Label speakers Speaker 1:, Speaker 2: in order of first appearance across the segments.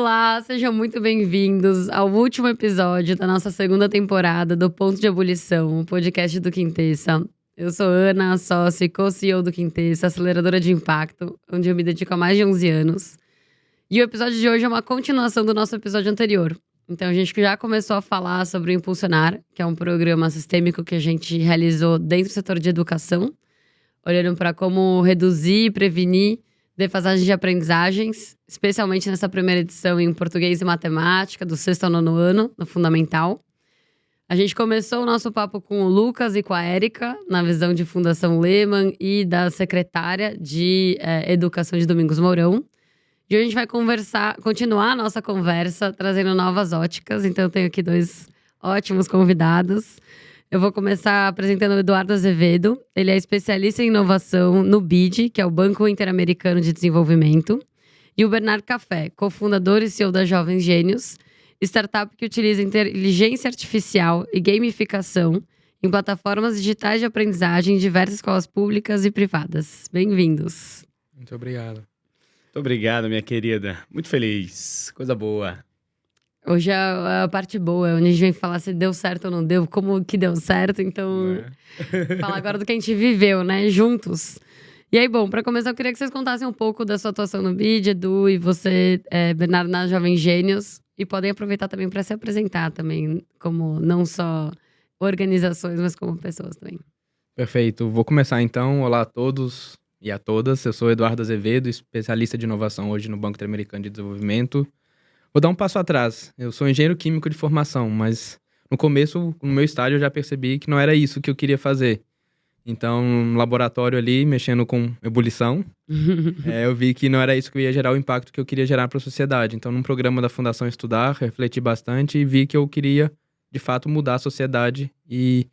Speaker 1: Olá, sejam muito bem-vindos ao último episódio da nossa segunda temporada do Ponto de Ebulição, o podcast do Quintessa. Eu sou Ana, sócia e co-CEO do Quintessa, aceleradora de impacto, onde eu me dedico há mais de 11 anos. E o episódio de hoje é uma continuação do nosso episódio anterior. Então a gente já começou a falar sobre o Impulsionar, que é um programa sistêmico que a gente realizou dentro do setor de educação, olhando para como reduzir e prevenir defasagem de aprendizagens, especialmente nessa primeira edição em português e matemática, do 6º ao 9º ano, no Fundamental. A gente começou o nosso papo com o Lucas e com a Érica, na visão de Fundação Lehman e da secretária de Educação de Domingos Mourão. E hoje a gente vai continuar a nossa conversa, trazendo novas óticas. Então eu tenho aqui dois ótimos convidados. Eu vou começar apresentando o Eduardo Azevedo. Ele é especialista em inovação no BID, que é o Banco Interamericano de Desenvolvimento. E o Bernardo Café, cofundador e CEO da Jovens Gênios, startup que utiliza inteligência artificial e gamificação em plataformas digitais de aprendizagem em diversas escolas públicas e privadas. Bem-vindos.
Speaker 2: Muito obrigado. Muito obrigado, minha querida. Muito feliz. Coisa boa.
Speaker 1: Hoje é a parte boa, onde a gente vem falar se deu certo ou não deu, como que deu certo. Então, falar agora do que a gente viveu, né, juntos. E aí, bom, para começar, eu queria que vocês contassem um pouco da sua atuação no BID, Edu, e você, Bernardo, na Jovens Gênios. E podem aproveitar também para se apresentar também, como não só organizações, mas como pessoas também.
Speaker 2: Perfeito. Vou começar então. Olá a todos e a todas. Eu sou Eduardo Azevedo, especialista de inovação hoje no Banco Interamericano de Desenvolvimento. Vou dar um passo atrás. Eu sou engenheiro químico de formação, mas no começo, no meu estágio, eu já percebi que não era isso que eu queria fazer. Então, no laboratório ali, mexendo com ebulição, eu vi que não era isso que ia gerar o impacto que eu queria gerar para a sociedade. Então, num programa da Fundação Estudar, refleti bastante e vi que eu queria, de fato, mudar a sociedade. E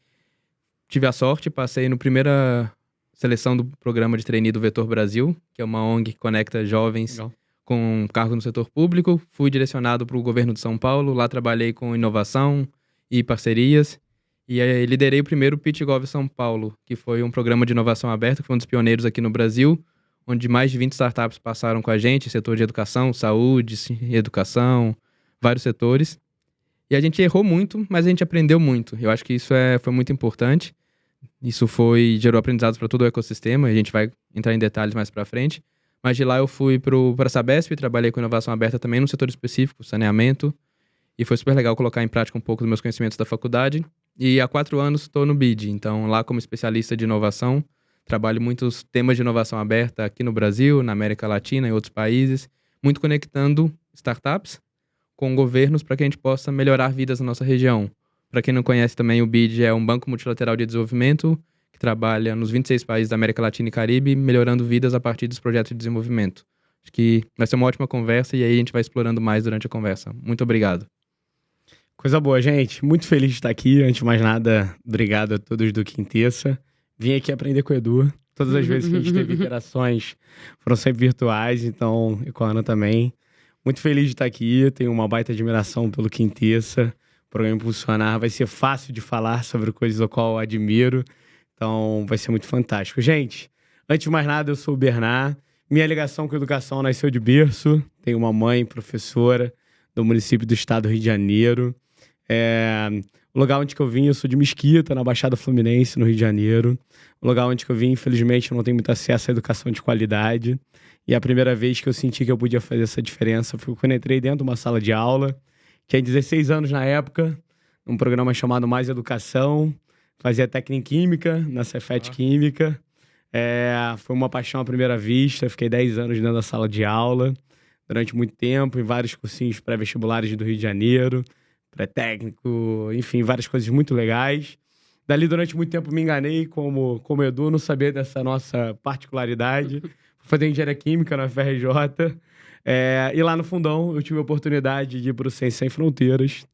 Speaker 2: tive a sorte, passei na primeira seleção do programa de trainee do Vetor Brasil, que é uma ONG que conecta jovens com cargo no setor público. Fui direcionado para o governo de São Paulo, lá trabalhei com inovação e parcerias. E aí, liderei o primeiro PitchGov São Paulo, que foi um programa de inovação aberta, que foi um dos pioneiros aqui no Brasil, onde mais de 20 startups passaram com a gente, setor de educação, saúde, educação, vários setores. E a gente errou muito, mas a gente aprendeu muito. Eu acho que isso foi muito importante. Isso gerou aprendizados para todo o ecossistema, a gente vai entrar em detalhes mais para frente. Mas de lá eu fui para a Sabesp, trabalhei com inovação aberta também num setor específico, saneamento. E foi super legal colocar em prática um pouco dos meus conhecimentos da faculdade. E há 4 anos estou no BID, então lá como especialista de inovação, trabalho muitos temas de inovação aberta aqui no Brasil, na América Latina e outros países, muito conectando startups com governos para que a gente possa melhorar vidas na nossa região. Para quem não conhece também, o BID é um banco multilateral de desenvolvimento que trabalha nos 26 países da América Latina e Caribe, melhorando vidas a partir dos projetos de desenvolvimento. Acho que vai ser uma ótima conversa e aí a gente vai explorando mais durante a conversa. Muito obrigado.
Speaker 3: Coisa boa, gente. Muito feliz de estar aqui. Antes de mais nada, obrigado a todos do Quintessa. Vim aqui aprender com o Edu. Todas as vezes que a gente teve interações foram sempre virtuais, então, e com a Ana também. Muito feliz de estar aqui. Tenho uma baita admiração pelo Quintessa. O programa Impulsionar vai ser fácil de falar sobre coisas ao qual eu admiro. Então, vai ser muito fantástico. Gente, antes de mais nada, eu sou o Bernard. Minha ligação com a educação nasceu de berço. Tenho uma mãe professora do município do estado do Rio de Janeiro. O lugar onde eu vim, eu sou de Mesquita, na Baixada Fluminense, no Rio de Janeiro. O lugar onde eu vim, infelizmente, eu não tenho muito acesso à educação de qualidade. E a primeira vez que eu senti que eu podia fazer essa diferença foi quando eu entrei dentro de uma sala de aula. Tinha 16 anos na época, num programa chamado Mais Educação. Fazia técnica em Química, na Cefet Química. Foi uma paixão à primeira vista. Fiquei 10 anos dentro da sala de aula, durante muito tempo, em vários cursinhos pré-vestibulares do Rio de Janeiro. Pré-técnico, enfim, várias coisas muito legais. Dali, durante muito tempo, me enganei como Edu, não sabia dessa nossa particularidade. Fui fazer engenharia química na FRJ. E lá no Fundão, eu tive a oportunidade de ir para o Ciência Sem Fronteiras.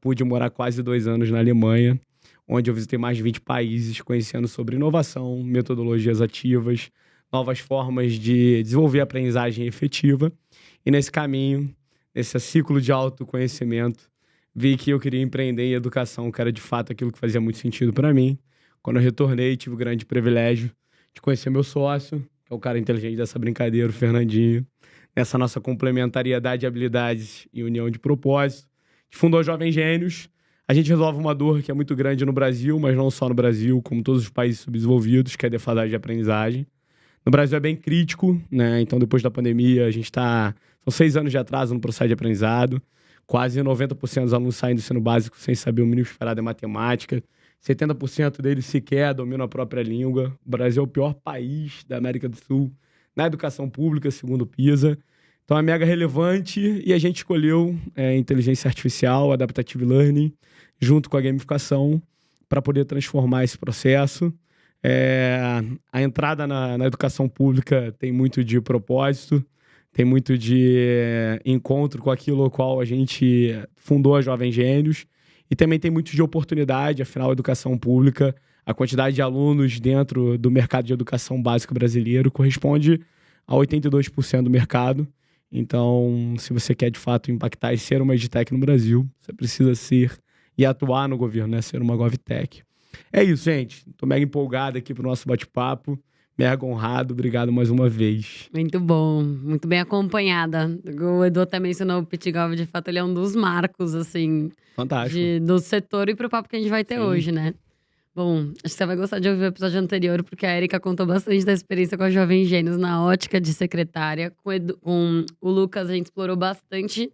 Speaker 3: Pude morar quase 2 anos na Alemanha, onde eu visitei mais de 20 países, conhecendo sobre inovação, metodologias ativas, novas formas de desenvolver aprendizagem efetiva. E nesse caminho, nesse ciclo de autoconhecimento, vi que eu queria empreender em educação, que era de fato aquilo que fazia muito sentido para mim. Quando eu retornei, tive o grande privilégio de conhecer meu sócio, que é o cara inteligente dessa brincadeira, o Fernandinho. nessa nossa complementariedade de habilidades e união de propósito. A gente fundou a Jovem Gênios. A gente resolve uma dor que é muito grande no Brasil, mas não só no Brasil, como todos os países subdesenvolvidos, que é a defasagem de aprendizagem. No Brasil é bem crítico, né? Então, depois da pandemia, a gente está... São 6 anos de atraso no processo de aprendizado. Quase 90% dos alunos saem do ensino básico sem saber o mínimo esperado em matemática. 70% deles sequer dominam a própria língua. O Brasil é o pior país da América do Sul na educação pública, segundo o PISA. Então, é mega relevante e a gente escolheu inteligência artificial, adaptative learning, junto com a gamificação, para poder transformar esse processo. A entrada na educação pública tem muito de propósito, tem muito de encontro com aquilo ao qual a gente fundou a Jovem Gênios, e também tem muito de oportunidade. Afinal, a educação pública, a quantidade de alunos dentro do mercado de educação básica brasileiro corresponde a 82% do mercado. Então, se você quer de fato impactar e ser uma edtech no Brasil, você precisa ser e atuar no governo, né? Ser uma GovTech. É isso, gente. Tô mega empolgado aqui pro nosso bate-papo. Mega honrado. Obrigado mais uma vez.
Speaker 1: Muito bom. Muito bem acompanhada. O Edu até mencionou o PitGov. De fato, ele é um dos marcos, assim...
Speaker 3: Fantástico.
Speaker 1: Do setor e pro papo que a gente vai ter
Speaker 3: Sim.
Speaker 1: hoje, né? Bom, acho que você vai gostar de ouvir o episódio anterior, porque a Erika contou bastante da experiência com a Jovem Gênios na ótica de secretária. Com o Lucas, a gente explorou bastante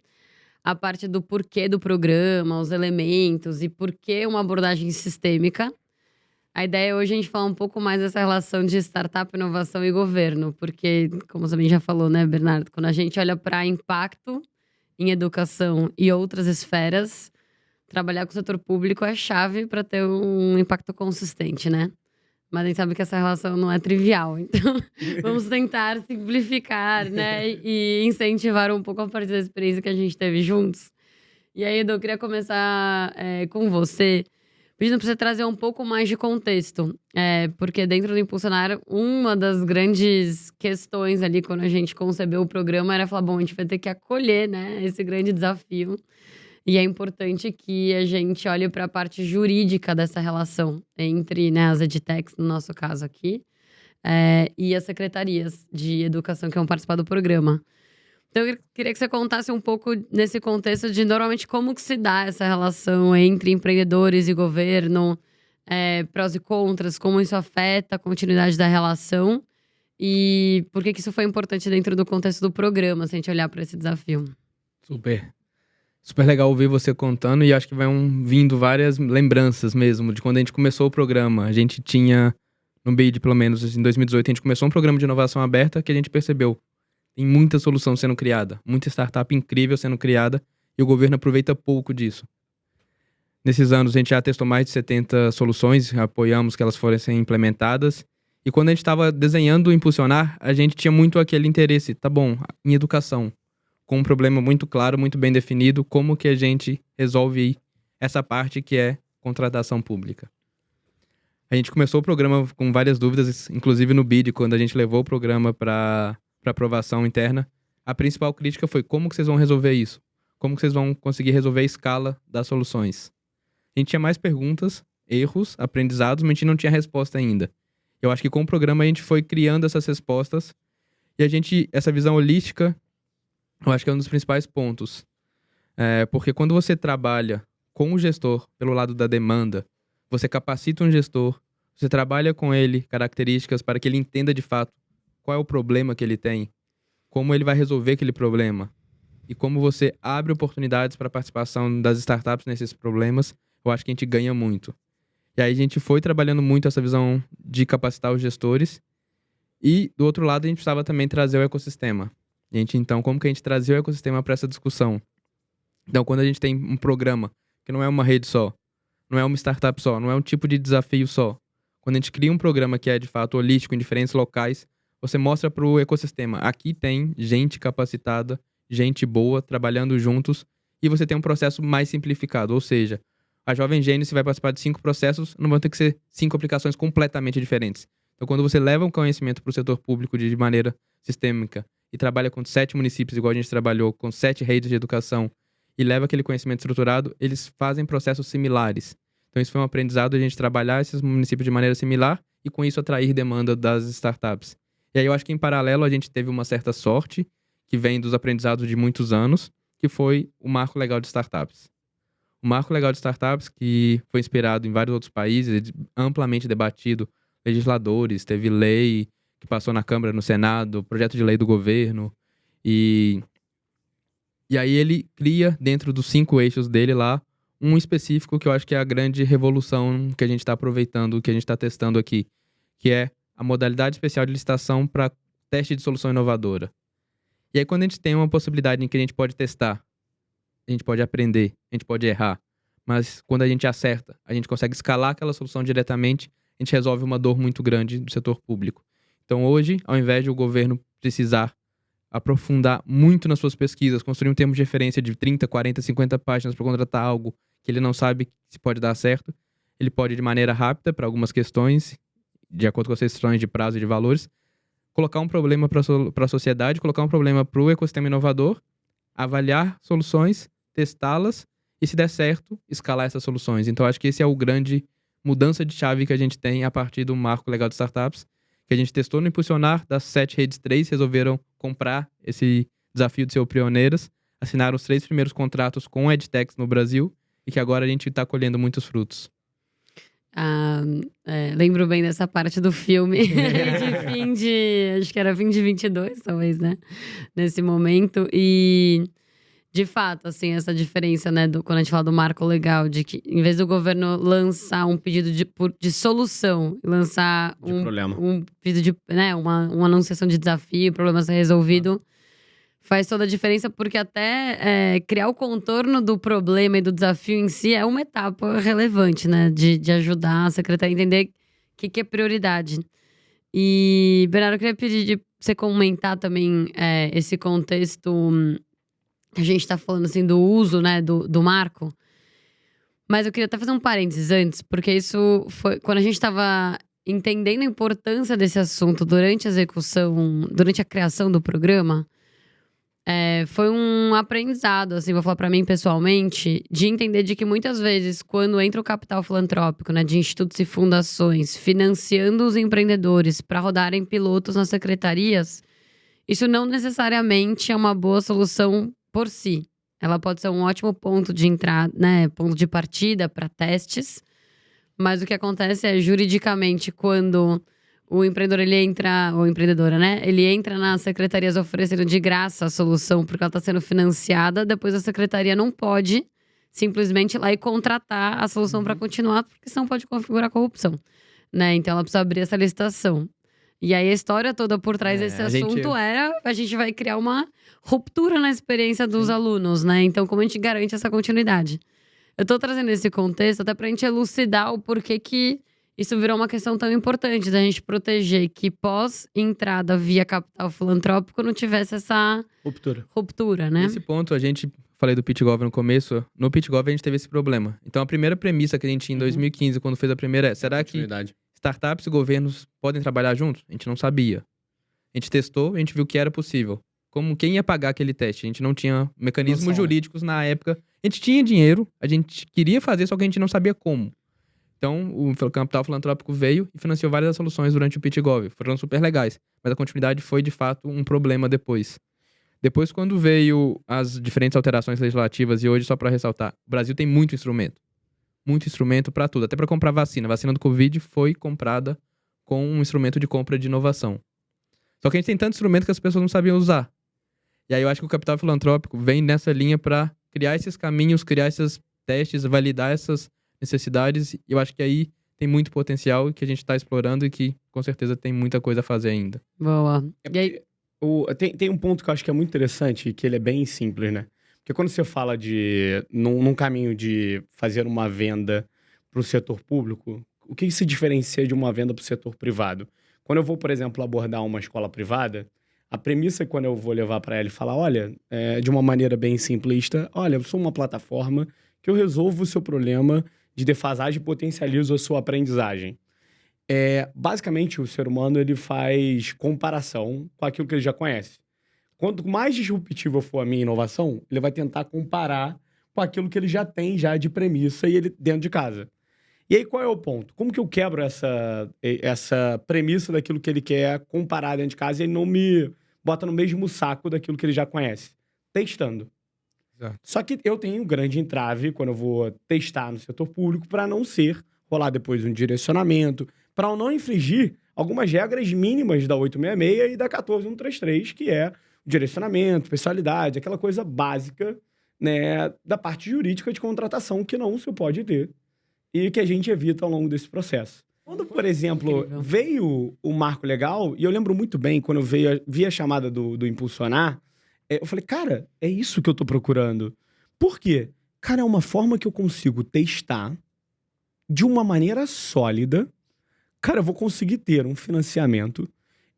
Speaker 1: a parte do porquê do programa, os elementos e por que uma abordagem sistêmica. A ideia hoje é a gente falar um pouco mais dessa relação de startup, inovação e governo. Porque, como você também já falou, né, Bernardo? Quando a gente olha para impacto em educação e outras esferas, trabalhar com o setor público é chave para ter um impacto consistente, né? Mas a gente sabe que essa relação não é trivial. Então, vamos tentar simplificar, né? E incentivar um pouco a partir da experiência que a gente teve juntos. E aí, Edu, eu queria começar com você, pedindo para você trazer um pouco mais de contexto. Porque dentro do Impulsionar, uma das grandes questões ali, quando a gente concebeu o programa, era falar, bom, a gente vai ter que acolher, né, esse grande desafio. E é importante que a gente olhe para a parte jurídica dessa relação entre, né, as edtechs, no nosso caso aqui, e as secretarias de educação que vão participar do programa. Então, eu queria que você contasse um pouco nesse contexto de, normalmente, como que se dá essa relação entre empreendedores e governo, prós e contras, como isso afeta a continuidade da relação e por que isso foi importante dentro do contexto do programa, se a gente olhar para esse desafio.
Speaker 2: Super legal ouvir você contando, e acho que vindo várias lembranças mesmo de quando a gente começou o programa. A gente tinha, no BID pelo menos, em 2018, a gente começou um programa de inovação aberta que a gente percebeu. Tem muita solução sendo criada, muita startup incrível sendo criada, e o governo aproveita pouco disso. Nesses anos, a gente já testou mais de 70 soluções, apoiamos que elas fossem implementadas. E quando a gente estava desenhando o Impulsionar, a gente tinha muito aquele interesse, tá bom, em educação, com um problema muito claro, muito bem definido, como que a gente resolve essa parte que é contratação pública. A gente começou o programa com várias dúvidas, inclusive no BID, quando a gente levou o programa para aprovação interna. A principal crítica foi como que vocês vão resolver isso? Como que vocês vão conseguir resolver a escala das soluções? A gente tinha mais perguntas, erros, aprendizados, mas a gente não tinha resposta ainda. Eu acho que com o programa a gente foi criando essas respostas, e essa visão holística, eu acho que é um dos principais pontos. Porque quando você trabalha com o gestor pelo lado da demanda, você capacita um gestor, você trabalha com ele características para que ele entenda de fato qual é o problema que ele tem, como ele vai resolver aquele problema, e como você abre oportunidades para a participação das startups nesses problemas, eu acho que a gente ganha muito. E aí a gente foi trabalhando muito essa visão de capacitar os gestores, e do outro lado a gente precisava também trazer o ecossistema. Então, como que a gente trazia o ecossistema para essa discussão? Então, quando a gente tem um programa, que não é uma rede só, não é uma startup só, não é um tipo de desafio só. Quando a gente cria um programa que é, de fato, holístico em diferentes locais, você mostra para o ecossistema. Aqui tem gente capacitada, gente boa, trabalhando juntos, e você tem um processo mais simplificado. Ou seja, a Jovem Gênios, se vai participar de 5 processos, não vão ter que ser 5 aplicações completamente diferentes. Então, quando você leva um conhecimento para o setor público de maneira sistêmica, e trabalha com 7 municípios, igual a gente trabalhou, com 7 redes de educação, e leva aquele conhecimento estruturado, eles fazem processos similares. Então, isso foi um aprendizado, a gente trabalhar esses municípios de maneira similar e, com isso, atrair demanda das startups. E aí, eu acho que, em paralelo, a gente teve uma certa sorte, que vem dos aprendizados de muitos anos, que foi o Marco Legal de Startups. O Marco Legal de Startups, que foi inspirado em vários outros países, amplamente debatido, legisladores, teve lei que passou na Câmara, no Senado, projeto de lei do governo, e aí ele cria, dentro dos 5 eixos dele lá, um específico que eu acho que é a grande revolução que a gente está aproveitando, que a gente está testando aqui, que é a modalidade especial de licitação para teste de solução inovadora. E aí, quando a gente tem uma possibilidade em que a gente pode testar, a gente pode aprender, a gente pode errar, mas quando a gente acerta, a gente consegue escalar aquela solução diretamente, a gente resolve uma dor muito grande do setor público. Então, hoje, ao invés de o governo precisar aprofundar muito nas suas pesquisas, construir um termo de referência de 30, 40, 50 páginas para contratar algo que ele não sabe se pode dar certo, ele pode, de maneira rápida, para algumas questões, de acordo com as restrições de prazo e de valores, colocar um problema para a sociedade, colocar um problema para o ecossistema inovador, avaliar soluções, testá-las e, se der certo, escalar essas soluções. Então, acho que esse é o grande mudança de chave que a gente tem a partir do Marco Legal de Startups, que a gente testou no Impulsionar, das 7 redes, 3 resolveram comprar esse desafio de ser pioneiras, assinaram os 3 primeiros contratos com edtechs no Brasil e que agora a gente está colhendo muitos frutos.
Speaker 1: Lembro bem dessa parte do filme acho que era fim de 22, talvez, né? Nesse momento. E, de fato, assim, essa diferença, né? Quando a gente fala do marco legal, de que em vez do governo lançar um pedido de solução, lançar um pedido de, né? Uma anunciação de desafio, problema a ser resolvido, faz toda a diferença, porque até criar o contorno do problema e do desafio em si é uma etapa relevante, né? De ajudar a secretaria a entender o que é prioridade. E, Bernardo, eu queria pedir de você comentar também esse contexto que a gente está falando, assim, do uso, né, do marco. Mas eu queria até fazer um parênteses antes, porque isso foi quando a gente estava entendendo a importância desse assunto durante a execução, durante a criação do programa. Foi um aprendizado, assim, vou falar pra mim pessoalmente, de entender de que muitas vezes, quando entra o capital filantrópico, né, de institutos e fundações, financiando os empreendedores para rodarem pilotos nas secretarias, isso não necessariamente é uma boa solução por si. Ela pode ser um ótimo ponto de entrada, né, ponto de partida para testes, mas o que acontece é, juridicamente, quando o empreendedor, ele entra, ou empreendedora, né? Ele entra nas secretarias oferecendo de graça a solução porque ela está sendo financiada. Depois a secretaria não pode simplesmente ir lá e contratar a solução para continuar, porque senão pode configurar corrupção, né? Então ela precisa abrir essa licitação. E aí a história toda por trás desse assunto a gente vai criar uma ruptura na experiência dos alunos, né? Então como a gente garante essa continuidade? Eu tô trazendo esse contexto até pra gente elucidar o porquê que isso virou uma questão tão importante da gente proteger que pós-entrada via capital filantrópico não tivesse essa ruptura, né?
Speaker 2: Nesse ponto, falei do PitGov no começo, no PitGov a gente teve esse problema. Então a primeira premissa que a gente tinha em 2015, quando fez a primeira será que startups e governos podem trabalhar juntos? A gente não sabia. A gente testou, a gente viu que era possível. Quem ia pagar aquele teste? A gente não tinha mecanismos jurídicos na época. A gente tinha dinheiro, a gente queria fazer, só que a gente não sabia como. Então, o capital filantrópico veio e financiou várias soluções durante o PitGov. Foram super legais, mas a continuidade foi, de fato, um problema depois. Depois, quando veio as diferentes alterações legislativas, e hoje, só para ressaltar, o Brasil tem muito instrumento para tudo, até para comprar vacina. A vacina do Covid foi comprada com um instrumento de compra de inovação. Só que a gente tem tanto instrumento que as pessoas não sabiam usar. E aí eu acho que o capital filantrópico vem nessa linha para criar esses caminhos, criar esses testes, validar essas necessidades, e eu acho que aí tem muito potencial que a gente está explorando e que com certeza tem muita coisa a fazer ainda.
Speaker 1: Boa. E aí...
Speaker 3: Tem um ponto que eu acho que é muito interessante, que ele é bem simples, né? Porque quando você fala num caminho de fazer uma venda para o setor público, o que se diferencia de uma venda para o setor privado? Quando eu vou, por exemplo, abordar uma escola privada, a premissa é quando eu vou levar para ela e falar, olha, de uma maneira bem simplista, olha, eu sou uma plataforma que eu resolvo o seu problema de defasagem e potencializo a sua aprendizagem. Basicamente, o ser humano ele faz comparação com aquilo que ele já conhece. Quanto mais disruptiva for a minha inovação, ele vai tentar comparar com aquilo que ele já tem já de premissa e ele dentro de casa. E aí, qual é o ponto? Como que eu quebro essa premissa daquilo que ele quer comparar dentro de casa e ele não me bota no mesmo saco daquilo que ele já conhece. Testando.
Speaker 2: Exato.
Speaker 3: Só que eu tenho um grande entrave quando eu vou testar no setor público para não rolar depois um direcionamento, para eu não infringir algumas regras mínimas da 866 e da 14133, que é o direcionamento, pessoalidade, aquela coisa básica, né, da parte jurídica de contratação que não se pode ter e que a gente evita ao longo desse processo. Quando, por exemplo,
Speaker 1: Incrível.
Speaker 3: veio o marco legal, e eu lembro muito bem, quando eu vi a chamada do Impulsionar, eu falei, cara, é isso que eu tô procurando. Por quê? Cara, é uma forma que eu consigo testar de uma maneira sólida. Cara, eu vou conseguir ter um financiamento.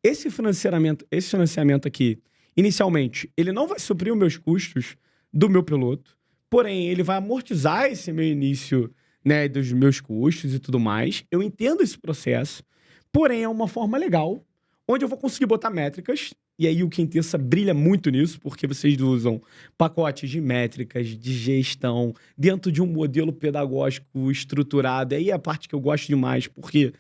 Speaker 3: Esse financiamento aqui, inicialmente, ele não vai suprir os meus custos do meu piloto, porém, ele vai amortizar esse meu início, né, dos meus custos e tudo mais. Eu entendo esse processo, porém, é uma forma legal, onde eu vou conseguir botar métricas, e aí o Quintessa brilha muito nisso, porque vocês usam pacotes de métricas, de gestão, dentro de um modelo pedagógico estruturado. E aí é a parte que eu gosto demais, porque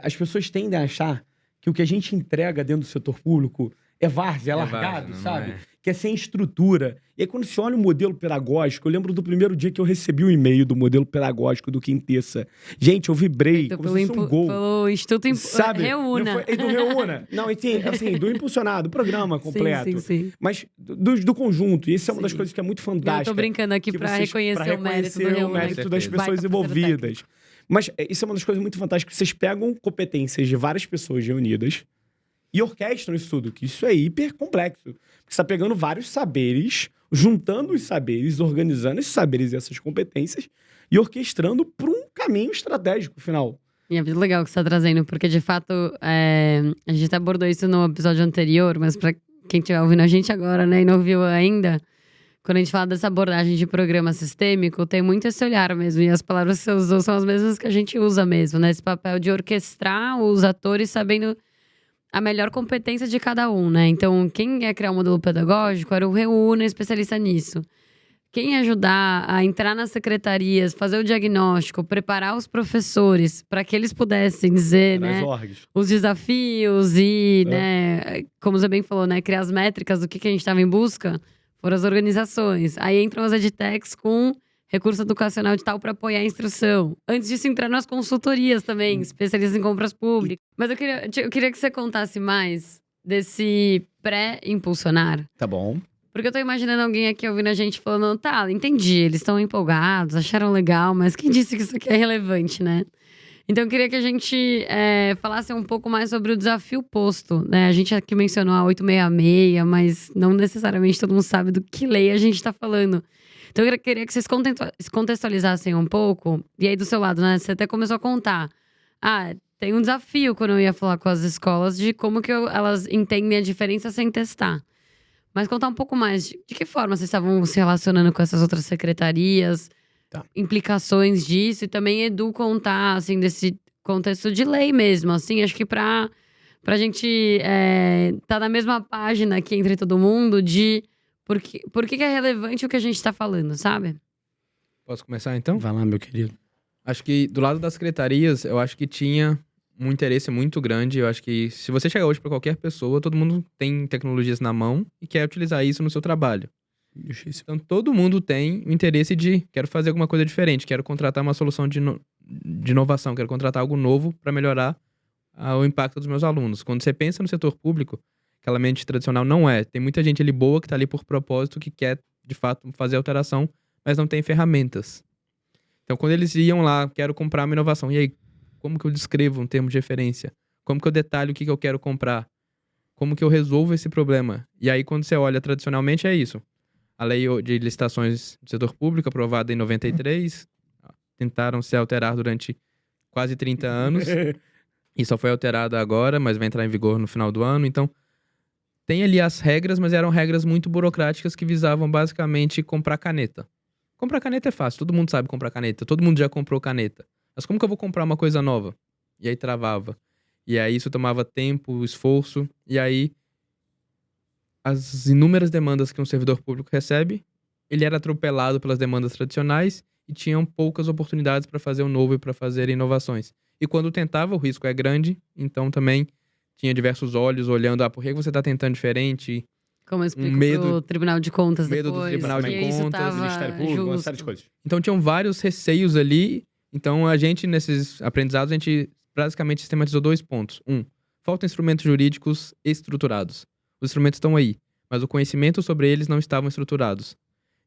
Speaker 3: as pessoas tendem a achar que o que a gente entrega dentro do setor público é várzea, é largado,
Speaker 2: várzea, não
Speaker 3: sabe?
Speaker 2: é.
Speaker 3: Que é sem estrutura. E aí, quando você olha o modelo pedagógico, eu lembro do primeiro dia que eu recebi o e-mail do modelo pedagógico do Quintessa. Gente, eu vibrei como se fosse um gol.
Speaker 1: Pelo Instituto
Speaker 3: Sabe?
Speaker 1: Reúna.
Speaker 3: Não foi, do Reúna. Não, assim, do Impulsionado, do programa completo.
Speaker 1: Sim.
Speaker 3: Mas do conjunto. E isso é uma das
Speaker 1: Sim.
Speaker 3: coisas que é muito
Speaker 1: Eu
Speaker 3: fantástica.
Speaker 1: tô brincando aqui
Speaker 3: que
Speaker 1: pra
Speaker 3: vocês-
Speaker 1: reconhecer
Speaker 3: pra
Speaker 1: o mérito do
Speaker 3: reconhecer
Speaker 1: Reúna.
Speaker 3: o mérito
Speaker 2: Com
Speaker 3: das
Speaker 2: certeza.
Speaker 3: pessoas
Speaker 1: Baita parceiro
Speaker 3: envolvidas. Mas isso é uma das coisas muito fantásticas, que vocês pegam competências de várias pessoas reunidas e orquestram isso tudo, que isso é hiper complexo. Porque você tá pegando vários saberes, juntando os saberes, organizando esses saberes e essas competências e orquestrando para um caminho estratégico final.
Speaker 1: E é muito legal que você tá trazendo, porque de fato, a gente até abordou isso no episódio anterior, mas pra quem estiver ouvindo a gente agora, né, e não ouviu ainda, quando a gente fala dessa abordagem de programa sistêmico, tem muito esse olhar mesmo, e as palavras que você usou são as mesmas que a gente usa mesmo, né, esse papel de orquestrar os atores sabendo a melhor competência de cada um, né, então quem ia criar um modelo pedagógico era o Reúna, especialista nisso. Quem ajudar a entrar nas secretarias, fazer o diagnóstico, preparar os professores para que eles pudessem dizer,
Speaker 3: Nas
Speaker 1: né,
Speaker 3: orgs.
Speaker 1: os desafios e,
Speaker 3: É.
Speaker 1: né, como você bem falou, né, criar as métricas do que a gente estava em busca, foram as organizações. Aí entram as edtechs com recurso educacional de tal para apoiar a instrução. Antes disso, entrar nas consultorias também, especialistas em compras públicas. Mas eu queria que você contasse mais desse pré-impulsionar.
Speaker 3: Tá bom.
Speaker 1: Porque eu tô imaginando alguém aqui ouvindo a gente falando, tá, entendi, eles estão empolgados, acharam legal, mas quem disse que isso aqui é relevante, né? Então eu queria que a gente falasse um pouco mais sobre o desafio posto, né? A gente aqui mencionou a 866, mas não necessariamente todo mundo sabe do que lei a gente tá falando. Então eu queria que vocês contextualizassem um pouco, e aí do seu lado, né? Você até começou a contar. Ah, tem um desafio quando eu ia falar com as escolas de como que elas entendem a diferença sem testar. Mas contar um pouco mais de que forma vocês estavam se relacionando com essas outras secretarias,
Speaker 3: Tá.
Speaker 1: implicações disso, e também Edu contar, assim, desse contexto de lei mesmo, assim, acho que pra gente tá na mesma página aqui entre todo mundo de por que é relevante o que a gente tá falando, sabe?
Speaker 2: Posso começar então?
Speaker 3: Vai lá, meu querido.
Speaker 2: Acho que do lado das secretarias, eu acho que tinha um interesse muito grande. Eu acho que se você chegar hoje para qualquer pessoa, todo mundo tem tecnologias na mão e quer utilizar isso no seu trabalho. Então todo mundo tem o interesse de quero fazer alguma coisa diferente, quero contratar uma solução de inovação, quero contratar algo novo para melhorar o impacto dos meus alunos. Quando você pensa no setor público, aquela mente tradicional não é. Tem muita gente ali boa que está ali por propósito, que quer de fato fazer alteração, mas não tem ferramentas. Então quando eles iam lá, quero comprar uma inovação, e aí, como que eu descrevo um termo de referência? Como que eu detalho o que eu quero comprar? Como que eu resolvo esse problema? E aí, quando você olha tradicionalmente, é isso. A lei de licitações do setor público, aprovada em 93, tentaram se alterar durante quase 30 anos. E só foi alterada agora, mas vai entrar em vigor no final do ano. Então, tem ali as regras, mas eram regras muito burocráticas que visavam basicamente comprar caneta. Comprar caneta é fácil, todo mundo sabe comprar caneta. Todo mundo já comprou caneta. Mas como que eu vou comprar uma coisa nova? E aí travava. E aí isso tomava tempo, esforço. E aí as inúmeras demandas que um servidor público recebe, ele era atropelado pelas demandas tradicionais e tinham poucas oportunidades para fazer o novo e para fazer inovações. E quando tentava, o risco é grande, então também tinha diversos olhos olhando, por que você está tentando diferente?
Speaker 1: Como eu explico
Speaker 2: medo-
Speaker 1: pro Tribunal de Contas
Speaker 2: medo do
Speaker 1: depois,
Speaker 2: Tribunal de
Speaker 1: que isso
Speaker 2: Contas,
Speaker 1: tava
Speaker 3: Ministério Público, uma
Speaker 1: justo.
Speaker 3: série de coisas.
Speaker 2: Então tinham vários receios ali. Então a gente, nesses aprendizados, a gente basicamente sistematizou 2 pontos. Faltam instrumentos jurídicos estruturados. Os instrumentos estão aí, mas o conhecimento sobre eles não estavam estruturados.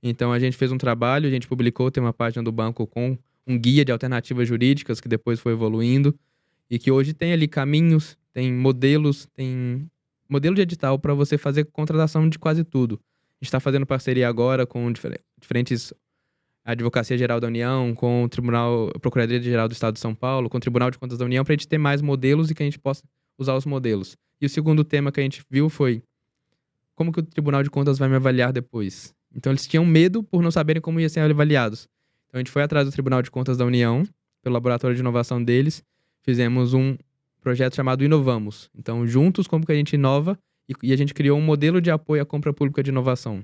Speaker 2: Então a gente fez um trabalho, a gente publicou, tem uma página do banco com um guia de alternativas jurídicas que depois foi evoluindo e que hoje tem ali caminhos, tem modelos, tem modelo de edital para você fazer contratação de quase tudo. A gente está fazendo parceria agora com diferentes Advocacia Geral da União, com o Procuradoria Geral do Estado de São Paulo, com o Tribunal de Contas da União, para a gente ter mais modelos e que a gente possa usar os modelos. E o segundo tema que a gente viu foi como que o Tribunal de Contas vai me avaliar depois. Então eles tinham medo por não saberem como iam ser avaliados. Então a gente foi atrás do Tribunal de Contas da União, pelo laboratório de inovação deles, fizemos um projeto chamado Inovamos. Então juntos como que a gente inova e a gente criou um modelo de apoio à compra pública de inovação.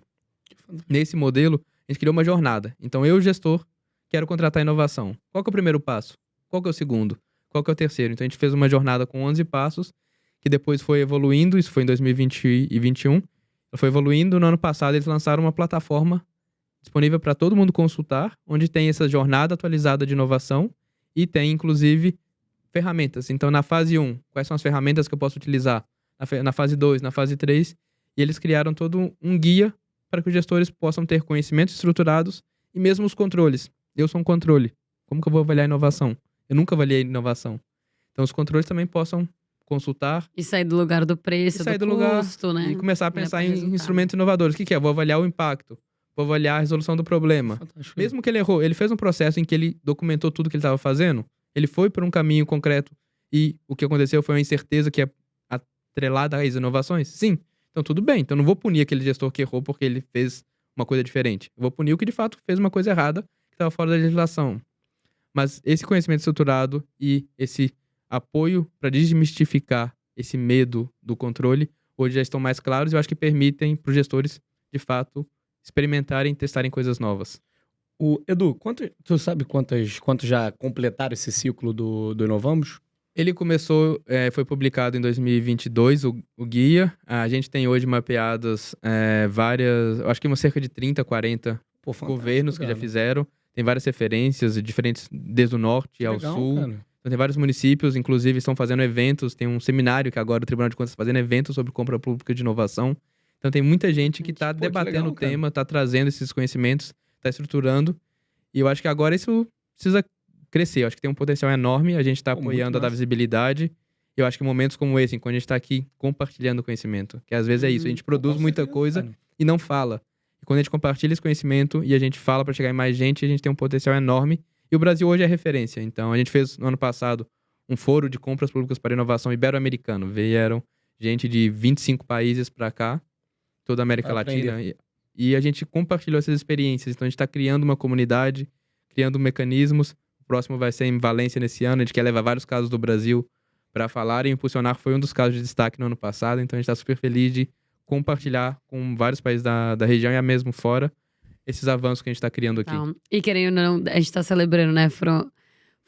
Speaker 2: Nesse modelo, a gente criou uma jornada. Então eu, gestor, quero contratar inovação. Qual que é o primeiro passo? Qual que é o segundo? Qual que é o terceiro? Então a gente fez uma jornada com 11 passos, que depois foi evoluindo, isso foi em 2020 e 2021. Ela foi evoluindo, no ano passado eles lançaram uma plataforma disponível para todo mundo consultar, onde tem essa jornada atualizada de inovação e tem, inclusive, ferramentas. Então, na fase 1, quais são as ferramentas que eu posso utilizar? Na fase 2, na fase 3, e eles criaram todo um guia para que os gestores possam ter conhecimentos estruturados e mesmo os controles. Eu sou um controle. Como que eu vou avaliar inovação? Eu nunca avaliei inovação. Então, os controles também possam consultar.
Speaker 1: E sair do lugar do preço,
Speaker 2: sair
Speaker 1: do
Speaker 2: do lugar
Speaker 1: custo, né?
Speaker 2: E começar a pensar em
Speaker 1: resultado.
Speaker 2: instrumentos inovadores. O que é? Eu vou avaliar o impacto. Vou avaliar a resolução do problema.
Speaker 3: Fantástico.
Speaker 2: Mesmo que ele errou, ele fez um processo em que ele documentou tudo que ele estava fazendo. Ele foi por um caminho concreto e o que aconteceu foi uma incerteza que é atrelada às inovações? Sim. Então tudo bem. Então eu não vou punir aquele gestor que errou porque ele fez uma coisa diferente. Eu vou punir o que de fato fez uma coisa errada que estava fora da legislação. Mas esse conhecimento estruturado e esse apoio para desmistificar esse medo do controle hoje já estão mais claros e eu acho que permitem para os gestores, de fato, experimentarem e testarem coisas novas.
Speaker 3: Edu, tu sabe quantos já completaram esse ciclo do Inovamos?
Speaker 2: Ele começou, foi publicado em 2022, o guia. A gente tem hoje mapeadas várias, eu acho que cerca de 30, 40 governos que já fizeram. Tem várias referências, diferentes desde o norte ao sul.
Speaker 3: Cara.
Speaker 2: Então, tem vários municípios, inclusive, estão fazendo eventos. Tem um seminário que agora o Tribunal de Contas está fazendo eventos sobre compra pública de inovação. Então, tem muita gente que está debatendo o tema, está trazendo esses conhecimentos, está estruturando. E eu acho que agora isso precisa crescer. Eu acho que tem um potencial enorme. A gente está apoiando a dar visibilidade. E eu acho que momentos como esse, quando a gente está aqui compartilhando conhecimento, que às vezes é isso, a gente produz muita coisa e não fala. E quando a gente compartilha esse conhecimento e a gente fala para chegar em mais gente, a gente tem um potencial enorme. E o Brasil hoje é referência. Então, a gente fez no ano passado um foro de compras públicas para inovação ibero-americano. Vieram gente de 25 países para cá, toda a América Latina. E a gente compartilhou essas experiências. Então, a gente está criando uma comunidade, criando mecanismos. O próximo vai ser em Valência nesse ano. A gente quer levar vários casos do Brasil para falar e impulsionar. Foi um dos casos de destaque no ano passado. Então, a gente está super feliz de compartilhar com vários países da região e mesmo fora esses avanços que a gente está criando aqui.
Speaker 1: Então, e querendo ou não, a gente tá celebrando, né?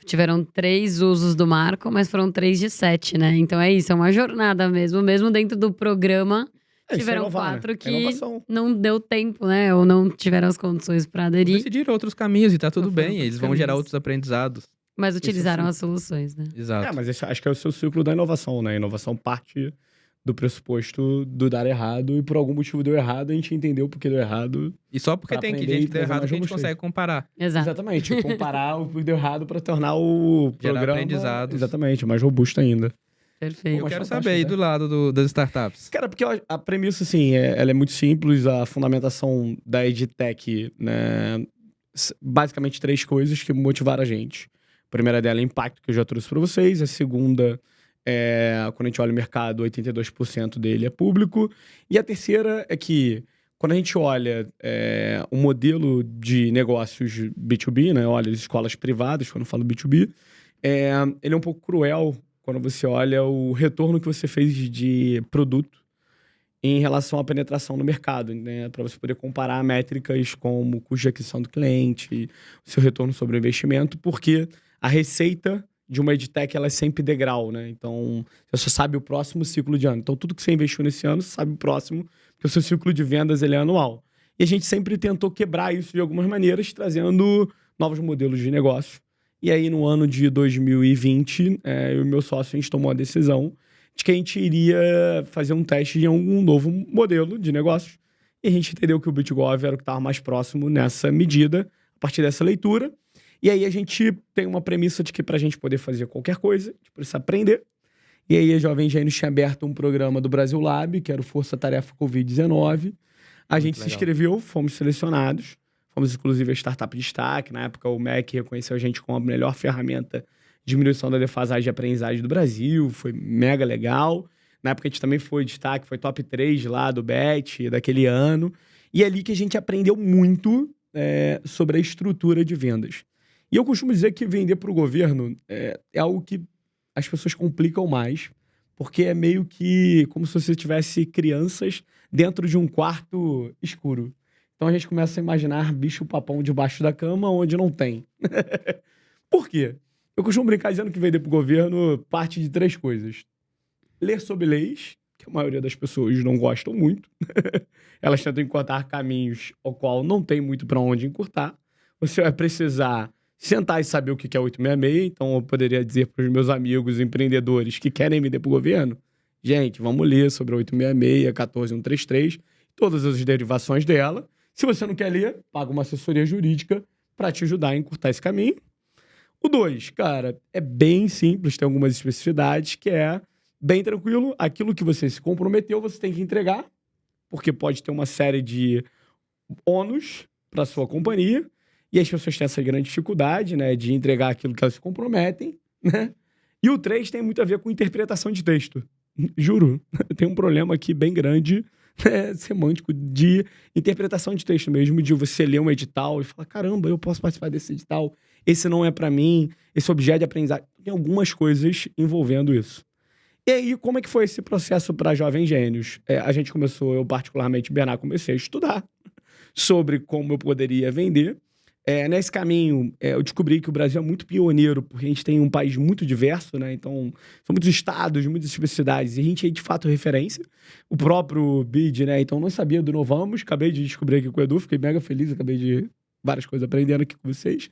Speaker 1: Tiveram 3 usos do marco, mas foram 3 de 7, né? Então é isso, é uma jornada mesmo dentro do programa. Tiveram 4 que não deu tempo, né? Ou não tiveram as condições para aderir.
Speaker 2: Decidiram outros caminhos e tá tudo bem.
Speaker 1: outros
Speaker 2: Eles vão gerar outros aprendizados.
Speaker 1: Mas utilizaram as soluções, né?
Speaker 2: Exato.
Speaker 3: Mas esse, acho que é o seu ciclo da inovação, né? A inovação parte do pressuposto do dar errado e por algum motivo deu errado, a gente entendeu porque deu errado.
Speaker 2: E só porque tem que gente que deu errado que a gente consegue comparar.
Speaker 3: Exatamente, comparar o que deu errado para tornar o
Speaker 2: gerar
Speaker 3: programa...
Speaker 2: aprendizados.
Speaker 3: Exatamente, mais robusto ainda.
Speaker 1: Perfeito.
Speaker 2: Eu quero saber aí do lado das startups.
Speaker 3: Cara, porque a premissa, assim, ela é muito simples, a fundamentação da EdTech, né? Basicamente 3 coisas que motivaram a gente. A primeira dela é o impacto que eu já trouxe para vocês, a segunda quando a gente olha o mercado, 82% dele é público. E a terceira é que, quando a gente olha o modelo de negócios B2B, né? Olha as escolas privadas, quando eu falo B2B, ele é um pouco cruel quando você olha o retorno que você fez de produto em relação à penetração no mercado, né? Para você poder comparar métricas como custo de aquisição do cliente, o seu retorno sobre o investimento, porque a receita de uma edtech, ela é sempre degrau, né? Então, você só sabe o próximo ciclo de ano. Então, tudo que você investiu nesse ano, você sabe o próximo, porque o seu ciclo de vendas ele é anual. E a gente sempre tentou quebrar isso de algumas maneiras, trazendo novos modelos de negócio. E aí, no ano de 2020, eu e meu sócio, a gente tomou a decisão de que a gente iria fazer um teste de algum novo modelo de negócio. E a gente entendeu que o BitGov era o que estava mais próximo nessa medida, a partir dessa leitura. E aí a gente tem uma premissa de que para a gente poder fazer qualquer coisa, a gente precisa aprender. E aí a Jovem Gênios tinha aberto um programa do Brasil Lab, que era o Força Tarefa Covid-19. A gente se inscreveu, fomos selecionados. Fomos, inclusive, a startup de destaque. Na época, o MEC reconheceu a gente como a melhor ferramenta de diminuição da defasagem de aprendizagem do Brasil. Foi mega legal. Na época, a gente também foi destaque, foi top 3 lá do BET, daquele ano. E é ali que a gente aprendeu muito sobre a estrutura de vendas. E eu costumo dizer que vender para o governo é algo que as pessoas complicam mais, porque é meio que como se você tivesse crianças dentro de um quarto escuro. Então a gente começa a imaginar bicho-papão debaixo da cama onde não tem. Por quê? Eu costumo brincar dizendo que vender para o governo parte de 3 coisas. Ler sobre leis, que a maioria das pessoas não gostam muito. Elas tentam encurtar caminhos ao qual não tem muito para onde encurtar. Você vai precisar sentar e saber o que é 866. Então, eu poderia dizer para os meus amigos empreendedores que querem vender para o governo, gente, vamos ler sobre a 866, 14133, todas as derivações dela. Se você não quer ler, paga uma assessoria jurídica para te ajudar a encurtar esse caminho. O 2, cara, é bem simples, tem algumas especificidades, que é bem tranquilo. Aquilo que você se comprometeu, você tem que entregar, porque pode ter uma série de ônus para sua companhia. E as pessoas têm essa grande dificuldade, né, de entregar aquilo que elas se comprometem, né? E o 3 tem muito a ver com interpretação de texto. Juro, tem um problema aqui bem grande, semântico, de interpretação de texto mesmo, de você ler um edital e falar, caramba, eu posso participar desse edital, esse não é para mim, esse objeto de aprendizagem. Tem algumas coisas envolvendo isso. E aí, como é que foi esse processo para Jovem Gênios? A gente começou, eu particularmente, Bernard, comecei a estudar sobre como eu poderia vender. Nesse caminho, eu descobri que o Brasil é muito pioneiro, porque a gente tem um país muito diverso, né? Então, são muitos estados, muitas especificidades, e a gente é, de fato, referência. O próprio BID, né? Então, não sabia do Novamos, acabei de descobrir aqui com o Edu, fiquei mega feliz, acabei de várias coisas aprendendo aqui com vocês.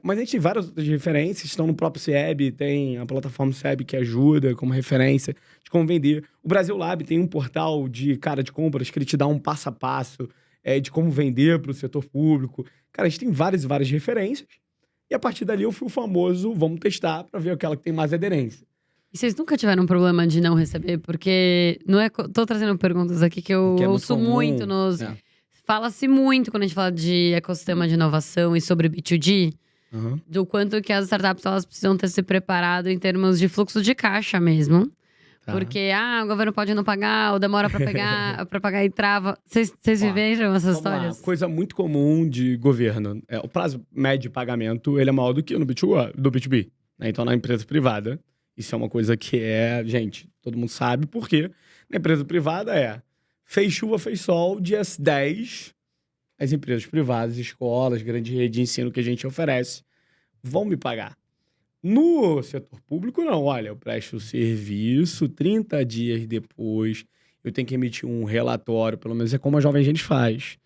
Speaker 3: Mas a gente tem várias outras referências, estão no próprio CIEB, tem a plataforma CIEB que ajuda como referência de como vender. O Brasil Lab tem um portal de compras que ele te dá um passo a passo de como vender para o setor público. Cara, a gente tem várias e várias referências. E a partir dali eu fui o famoso, vamos testar para ver aquela que tem mais aderência.
Speaker 1: E vocês nunca tiveram um problema de não receber? Porque não é. Tô trazendo perguntas aqui que eu ouço muito nos. Fala-se muito quando a gente fala de ecossistema de inovação e sobre B2G, do quanto que as startups elas precisam ter se preparado em termos de fluxo de caixa mesmo. Porque, o governo pode não pagar, ou demora pra pagar e trava. Vocês viveram essas histórias?
Speaker 3: Coisa muito comum de governo. O prazo médio de pagamento, ele é maior do que no B2B. Né? Então, na empresa privada, isso é uma coisa que gente, todo mundo sabe por quê. Na empresa privada fez chuva, fez sol, dias 10, as empresas privadas, escolas, grande rede de ensino que a gente oferece, vão me pagar. No setor público, não. Olha, eu presto o serviço, 30 dias depois, eu tenho que emitir um relatório, pelo menos é como a Jovem Gênios faz.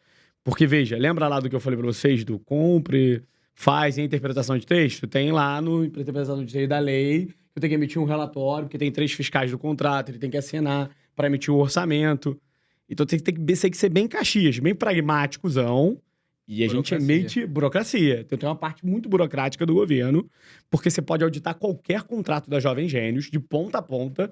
Speaker 3: Porque, veja, lembra lá do que eu falei para vocês, do compre, faz em interpretação de texto? Tem lá no interpretação de texto da lei, eu tenho que emitir um relatório, porque tem 3 fiscais do contrato, ele tem que assinar para emitir o orçamento. Então tem que ser bem Caxias, bem pragmáticozão. E a gente emite burocracia. Então tem uma parte muito burocrática do governo, porque você pode auditar qualquer contrato da Jovem Gênios, de ponta a ponta,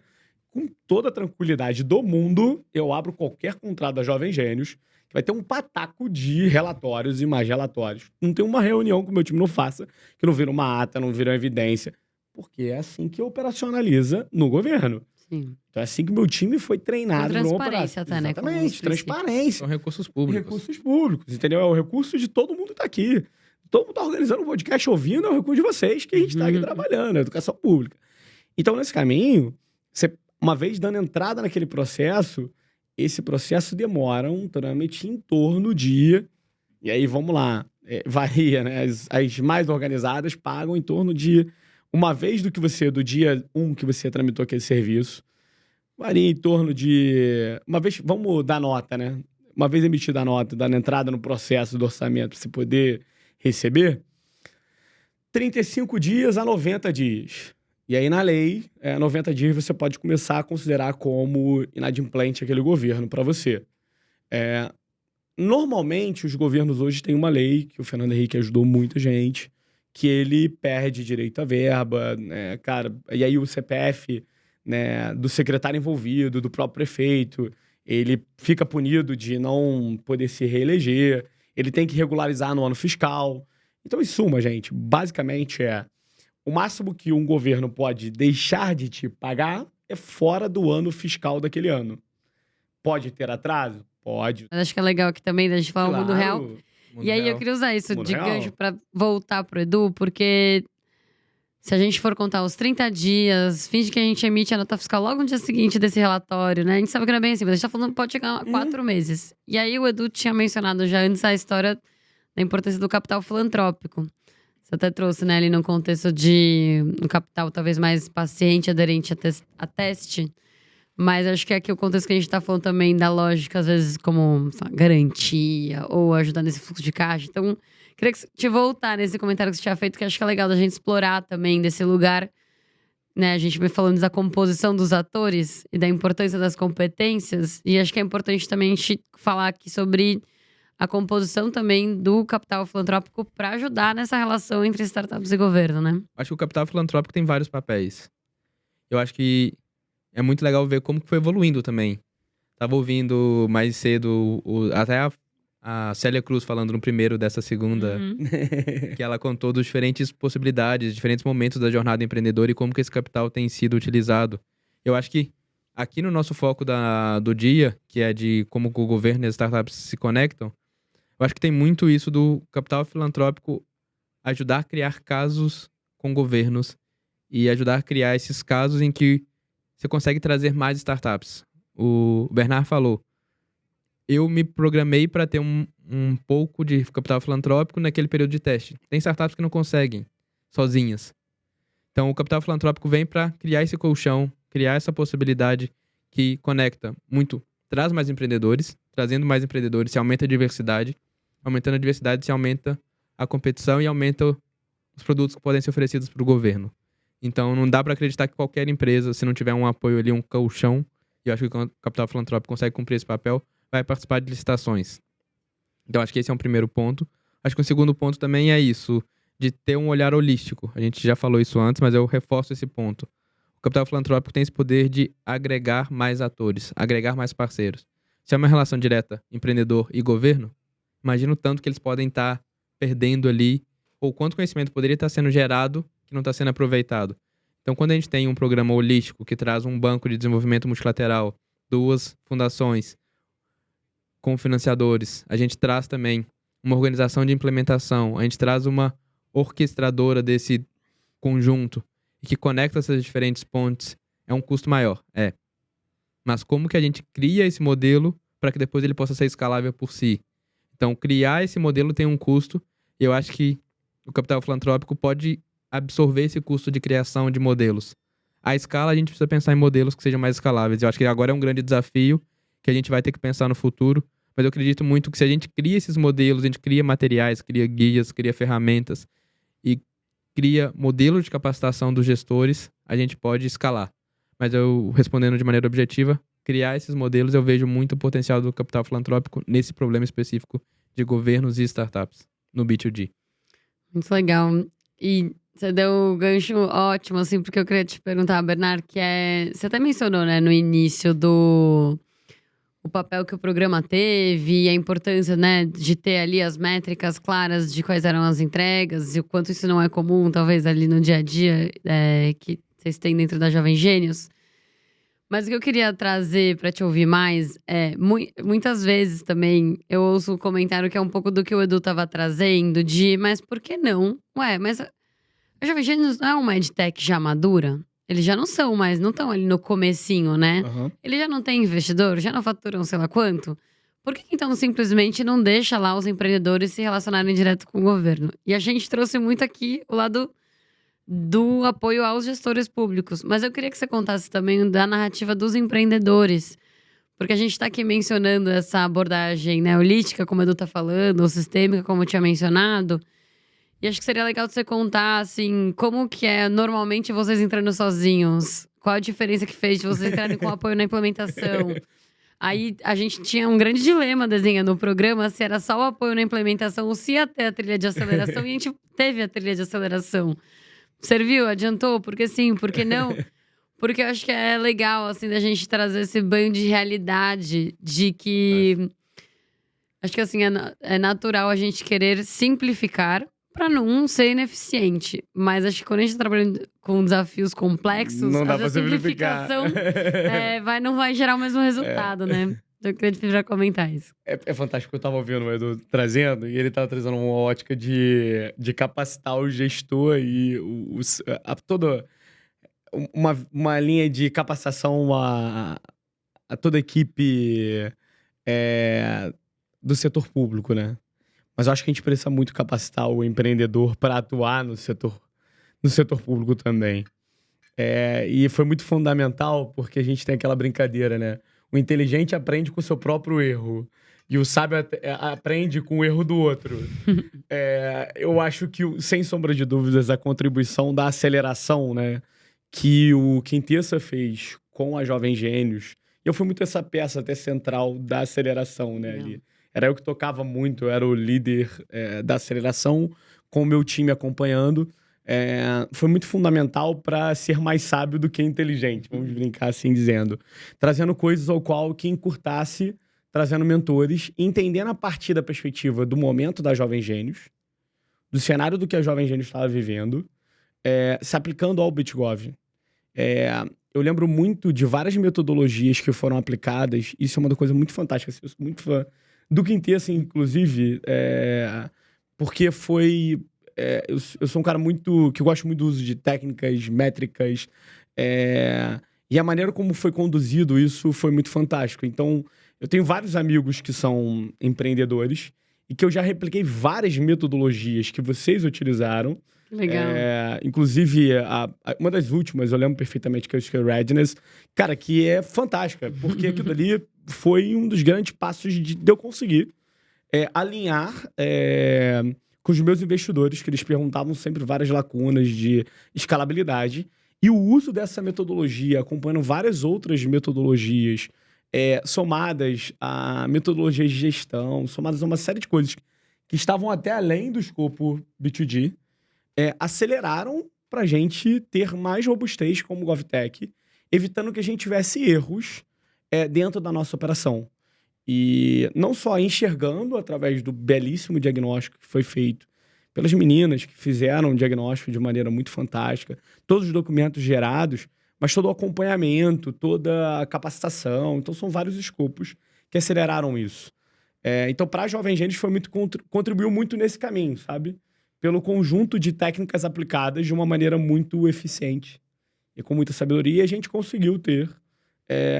Speaker 3: com toda a tranquilidade do mundo. Eu abro qualquer contrato da Jovem Gênios, que vai ter um pataco de relatórios e mais relatórios. Não tem uma reunião que o meu time não faça, que não vira uma ata, não vira uma evidência. Porque é assim que operacionaliza no governo.
Speaker 1: Sim.
Speaker 3: Então é assim que o meu time foi treinado.
Speaker 1: Com transparência até, né?
Speaker 3: Exatamente, transparência.
Speaker 2: São recursos públicos.
Speaker 3: Recursos públicos, entendeu? É o recurso de todo mundo que tá aqui. Todo mundo tá organizando um podcast ouvindo, é o recurso de vocês que a gente tá aqui trabalhando, é educação pública. Então, nesse caminho, você, uma vez dando entrada naquele processo, esse processo demora um trâmite em torno de... E aí, vamos lá, varia, né? As mais organizadas pagam em torno de Uma vez do dia 1 que você tramitou aquele serviço, varia em torno de... Uma vez, vamos dar nota, né? Uma vez emitida a nota, dando entrada no processo do orçamento para você poder receber, 35 dias a 90 dias. E aí, na lei, 90 dias você pode começar a considerar como inadimplente aquele governo para você. Normalmente, os governos hoje têm uma lei, que o Fernando Henrique ajudou muita gente, que ele perde direito à verba, né, cara, e aí o CPF, né, do secretário envolvido, do próprio prefeito, ele fica punido de não poder se reeleger, ele tem que regularizar no ano fiscal. Então, em suma, gente, basicamente o máximo que um governo pode deixar de te pagar é fora do ano fiscal daquele ano. Pode ter atraso? Pode.
Speaker 1: Mas acho que é legal aqui também, da gente falar o mundo real. E aí eu queria usar isso de gancho pra voltar pro Edu, porque se a gente for contar os 30 dias, finge que a gente emite a nota fiscal logo no dia seguinte desse relatório, né? A gente sabe que não é bem assim, mas a gente tá falando que pode chegar a 4 meses. E aí o Edu tinha mencionado já antes a história da importância do capital filantrópico. Você até trouxe, né, ali no contexto de um capital talvez mais paciente, aderente a teste. Mas acho que aqui o contexto que a gente tá falando também da lógica, às vezes, como sei lá, garantia ou ajudar nesse fluxo de caixa. Então, queria te voltar nesse comentário que você tinha feito, que acho que é legal da gente explorar também desse lugar. Né? A gente vem falando da composição dos atores e da importância das competências. E acho que é importante também a gente falar aqui sobre a composição também do capital filantrópico para ajudar nessa relação entre startups e governo, né?
Speaker 2: Acho que o capital filantrópico tem vários papéis. Eu acho que é muito legal ver como que foi evoluindo também. Tava ouvindo mais cedo até a Célia Cruz falando no primeiro dessa segunda, que ela contou das diferentes possibilidades, diferentes momentos da jornada empreendedora e como que esse capital tem sido utilizado. Eu acho que aqui no nosso foco do dia, que é de como o governo e as startups se conectam, eu acho que tem muito isso do capital filantrópico ajudar a criar casos com governos e ajudar a criar esses casos em que você consegue trazer mais startups. O Bernard falou, eu me programei para ter um pouco de capital filantrópico naquele período de teste. Tem startups que não conseguem, sozinhas. Então, o capital filantrópico vem para criar esse colchão, criar essa possibilidade que conecta muito, traz mais empreendedores, trazendo mais empreendedores, se aumenta a diversidade. Aumentando a diversidade, se aumenta a competição e aumenta os produtos que podem ser oferecidos para o governo. Então, não dá para acreditar que qualquer empresa, se não tiver um apoio ali, um colchão, e eu acho que o capital filantrópico consegue cumprir esse papel, vai participar de licitações. Então, acho que esse é um primeiro ponto. Acho que o segundo ponto também é isso, de ter um olhar holístico. A gente já falou isso antes, mas eu reforço esse ponto. O capital filantrópico tem esse poder de agregar mais atores, agregar mais parceiros. Se é uma relação direta empreendedor e governo, imagina o tanto que eles podem estar perdendo ali, ou quanto conhecimento poderia estar sendo gerado que não está sendo aproveitado. Então, quando a gente tem um programa holístico que traz um banco de desenvolvimento multilateral, 2 fundações com financiadores, a gente traz também uma organização de implementação, a gente traz uma orquestradora desse conjunto e que conecta essas diferentes pontes, é um custo maior, Mas como que a gente cria esse modelo para que depois ele possa ser escalável por si? Então, criar esse modelo tem um custo, e eu acho que o capital filantrópico pode absorver esse custo de criação de modelos. À escala, a gente precisa pensar em modelos que sejam mais escaláveis. Eu acho que agora é um grande desafio que a gente vai ter que pensar no futuro, mas eu acredito muito que se a gente cria esses modelos, a gente cria materiais, cria guias, cria ferramentas e cria modelos de capacitação dos gestores, a gente pode escalar. Mas eu, respondendo de maneira objetiva, criar esses modelos, eu vejo muito potencial do capital filantrópico nesse problema específico de governos e startups no B2G.
Speaker 1: Muito legal. E você deu um gancho ótimo, assim, porque eu queria te perguntar, Bernard, que você até mencionou, né, no início o papel que o programa teve e a importância, né, de ter ali as métricas claras de quais eram as entregas e o quanto isso não é comum, talvez, ali no dia a dia que vocês têm dentro da Jovem Gênios. Mas o que eu queria trazer pra te ouvir mais muitas vezes também eu ouço um comentário que é um pouco do que o Edu tava trazendo, mas por que não? Mas a Jovem Gênios não é uma edtech já madura? Eles já não são mais, não estão ali no comecinho, né?
Speaker 3: Uhum.
Speaker 1: Eles já não têm investidor, já não faturam sei lá quanto. Por que então simplesmente não deixa lá os empreendedores se relacionarem direto com o governo? E a gente trouxe muito aqui o lado do apoio aos gestores públicos. Mas eu queria que você contasse também da narrativa dos empreendedores. Porque a gente está aqui mencionando essa abordagem, né, holística, como o Edu tá falando, ou sistêmica, como eu tinha mencionado. E acho que seria legal você contar, assim, como que é normalmente vocês entrando sozinhos. Qual a diferença que fez de vocês entrarem com apoio na implementação? Aí a gente tinha um grande dilema desenhando o programa, se era só o apoio na implementação ou se ia ter a trilha de aceleração. E a gente teve a trilha de aceleração. Serviu? Adiantou? Porque sim, porque não? Porque eu acho que é legal, assim, da gente trazer esse banho de realidade de que... Acho que, assim, é natural a gente querer simplificar para não ser ineficiente. Mas acho que quando a gente tá trabalhando com desafios complexos,
Speaker 3: não dá
Speaker 1: às vezes
Speaker 3: pra
Speaker 1: a simplificação não vai gerar o mesmo resultado, né? Então eu queria te pedir pra comentar isso.
Speaker 3: É fantástico, eu tava ouvindo o Edu trazendo, e ele tava trazendo uma ótica de capacitar o gestor e toda uma linha de capacitação a toda a equipe do setor público, né? Mas eu acho que a gente precisa muito capacitar o empreendedor para atuar no setor público também. E foi muito fundamental porque a gente tem aquela brincadeira, né? O inteligente aprende com o seu próprio erro. E o sábio aprende com o erro do outro. Eu acho que, sem sombra de dúvidas, a contribuição da aceleração, né? Que o Quintessa fez com a Jovem Gênios. Eu fui muito essa peça até central da aceleração, né? Ali. Era eu que tocava muito, eu era o líder da aceleração, com o meu time acompanhando. Foi muito fundamental para ser mais sábio do que inteligente, vamos brincar assim dizendo. Trazendo coisas ao qual que encurtasse, trazendo mentores, entendendo a partir da perspectiva do momento da Jovem Gênios, do cenário do que a Jovem Gênios estava vivendo, se aplicando ao BitGov. Eu lembro muito de várias metodologias que foram aplicadas, isso é uma coisa muito fantástica, eu sou muito fã do Quintessa, inclusive, porque foi... eu sou um cara que gosto muito do uso de técnicas, métricas, e a maneira como foi conduzido isso foi muito fantástico. Então, eu tenho vários amigos que são empreendedores e que eu já repliquei várias metodologias que vocês utilizaram.
Speaker 1: Legal.
Speaker 3: Inclusive, uma das últimas, eu lembro perfeitamente, que é o Readiness, cara, que é fantástica, porque aquilo ali foi um dos grandes passos de eu conseguir alinhar com os meus investidores, que eles perguntavam sempre várias lacunas de escalabilidade, e o uso dessa metodologia, acompanhando várias outras metodologias, somadas a metodologias de gestão, somadas a uma série de coisas que estavam até além do escopo B2G, aceleraram para a gente ter mais robustez como GovTech, evitando que a gente tivesse erros dentro da nossa operação. E não só enxergando através do belíssimo diagnóstico que foi feito pelas meninas que fizeram o diagnóstico de maneira muito fantástica, todos os documentos gerados, mas todo o acompanhamento, toda a capacitação. Então, são vários escopos que aceleraram isso. Então, para a Jovem Gênios, contribuiu muito nesse caminho, sabe? Pelo conjunto de técnicas aplicadas de uma maneira muito eficiente e com muita sabedoria, a gente conseguiu ter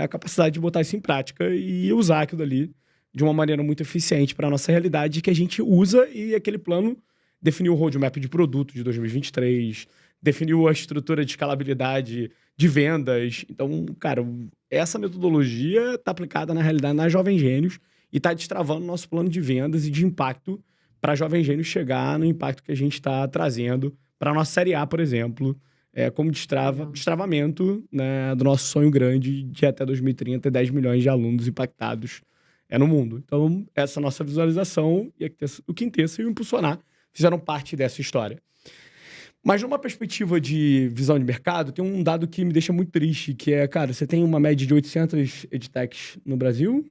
Speaker 3: a capacidade de botar isso em prática e usar aquilo ali de uma maneira muito eficiente para a nossa realidade, que a gente usa, e aquele plano definiu o roadmap de produto de 2023, definiu a estrutura de escalabilidade de vendas. Então, cara, essa metodologia está aplicada na realidade na Jovem Gênios e está destravando o nosso plano de vendas e de impacto para a Jovem Gênios chegar no impacto que a gente está trazendo para a nossa Série A, por exemplo, como destravamento, né, do nosso sonho grande de até 2030 ter 10 milhões de alunos impactados no mundo. Então, essa nossa visualização e o Quintessa e o Impulsionar fizeram parte dessa história. Mas numa perspectiva de visão de mercado, tem um dado que me deixa muito triste, que cara, você tem uma média de 800 edtechs no Brasil,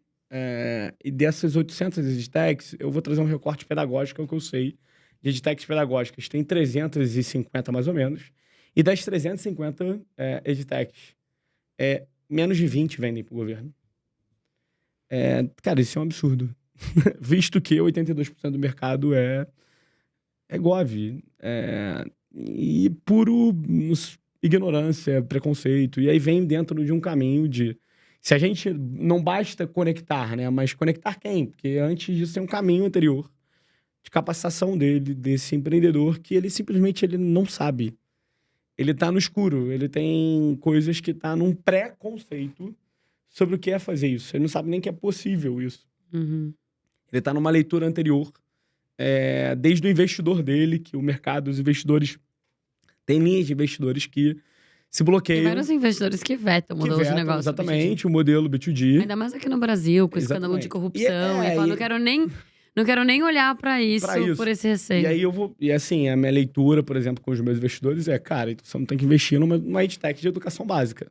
Speaker 3: e dessas 800 edtechs, eu vou trazer um recorte pedagógico, é o que eu sei, de edtechs pedagógicas. Tem 350 mais ou menos, e das 350 edtechs, menos de 20 vendem para o governo. Cara, isso é um absurdo. Visto que 82% do mercado é Gov. E puro ignorância, preconceito. E aí vem dentro de um caminho de... Se a gente não basta conectar, né? Mas conectar quem? Porque antes disso tem um caminho anterior de capacitação desse empreendedor, que ele simplesmente não sabe. ele tá no escuro. Ele tem coisas que tá num pré-conceito sobre o que é fazer isso. Ele não sabe nem que é possível isso.
Speaker 1: Uhum.
Speaker 3: Ele tá numa leitura anterior, desde o investidor dele, que o mercado, os investidores... Tem linhas de investidores que se bloqueiam.
Speaker 1: Tem vários investidores que vetam o modelo de negócio.
Speaker 3: Exatamente, o modelo B2G.
Speaker 1: Ainda mais aqui no Brasil, com o escândalo de corrupção. E fala, não quero nem olhar pra isso por esse receio.
Speaker 3: E aí E assim, a minha leitura, por exemplo, com os meus investidores cara, então você não tem que investir numa edtech de educação básica.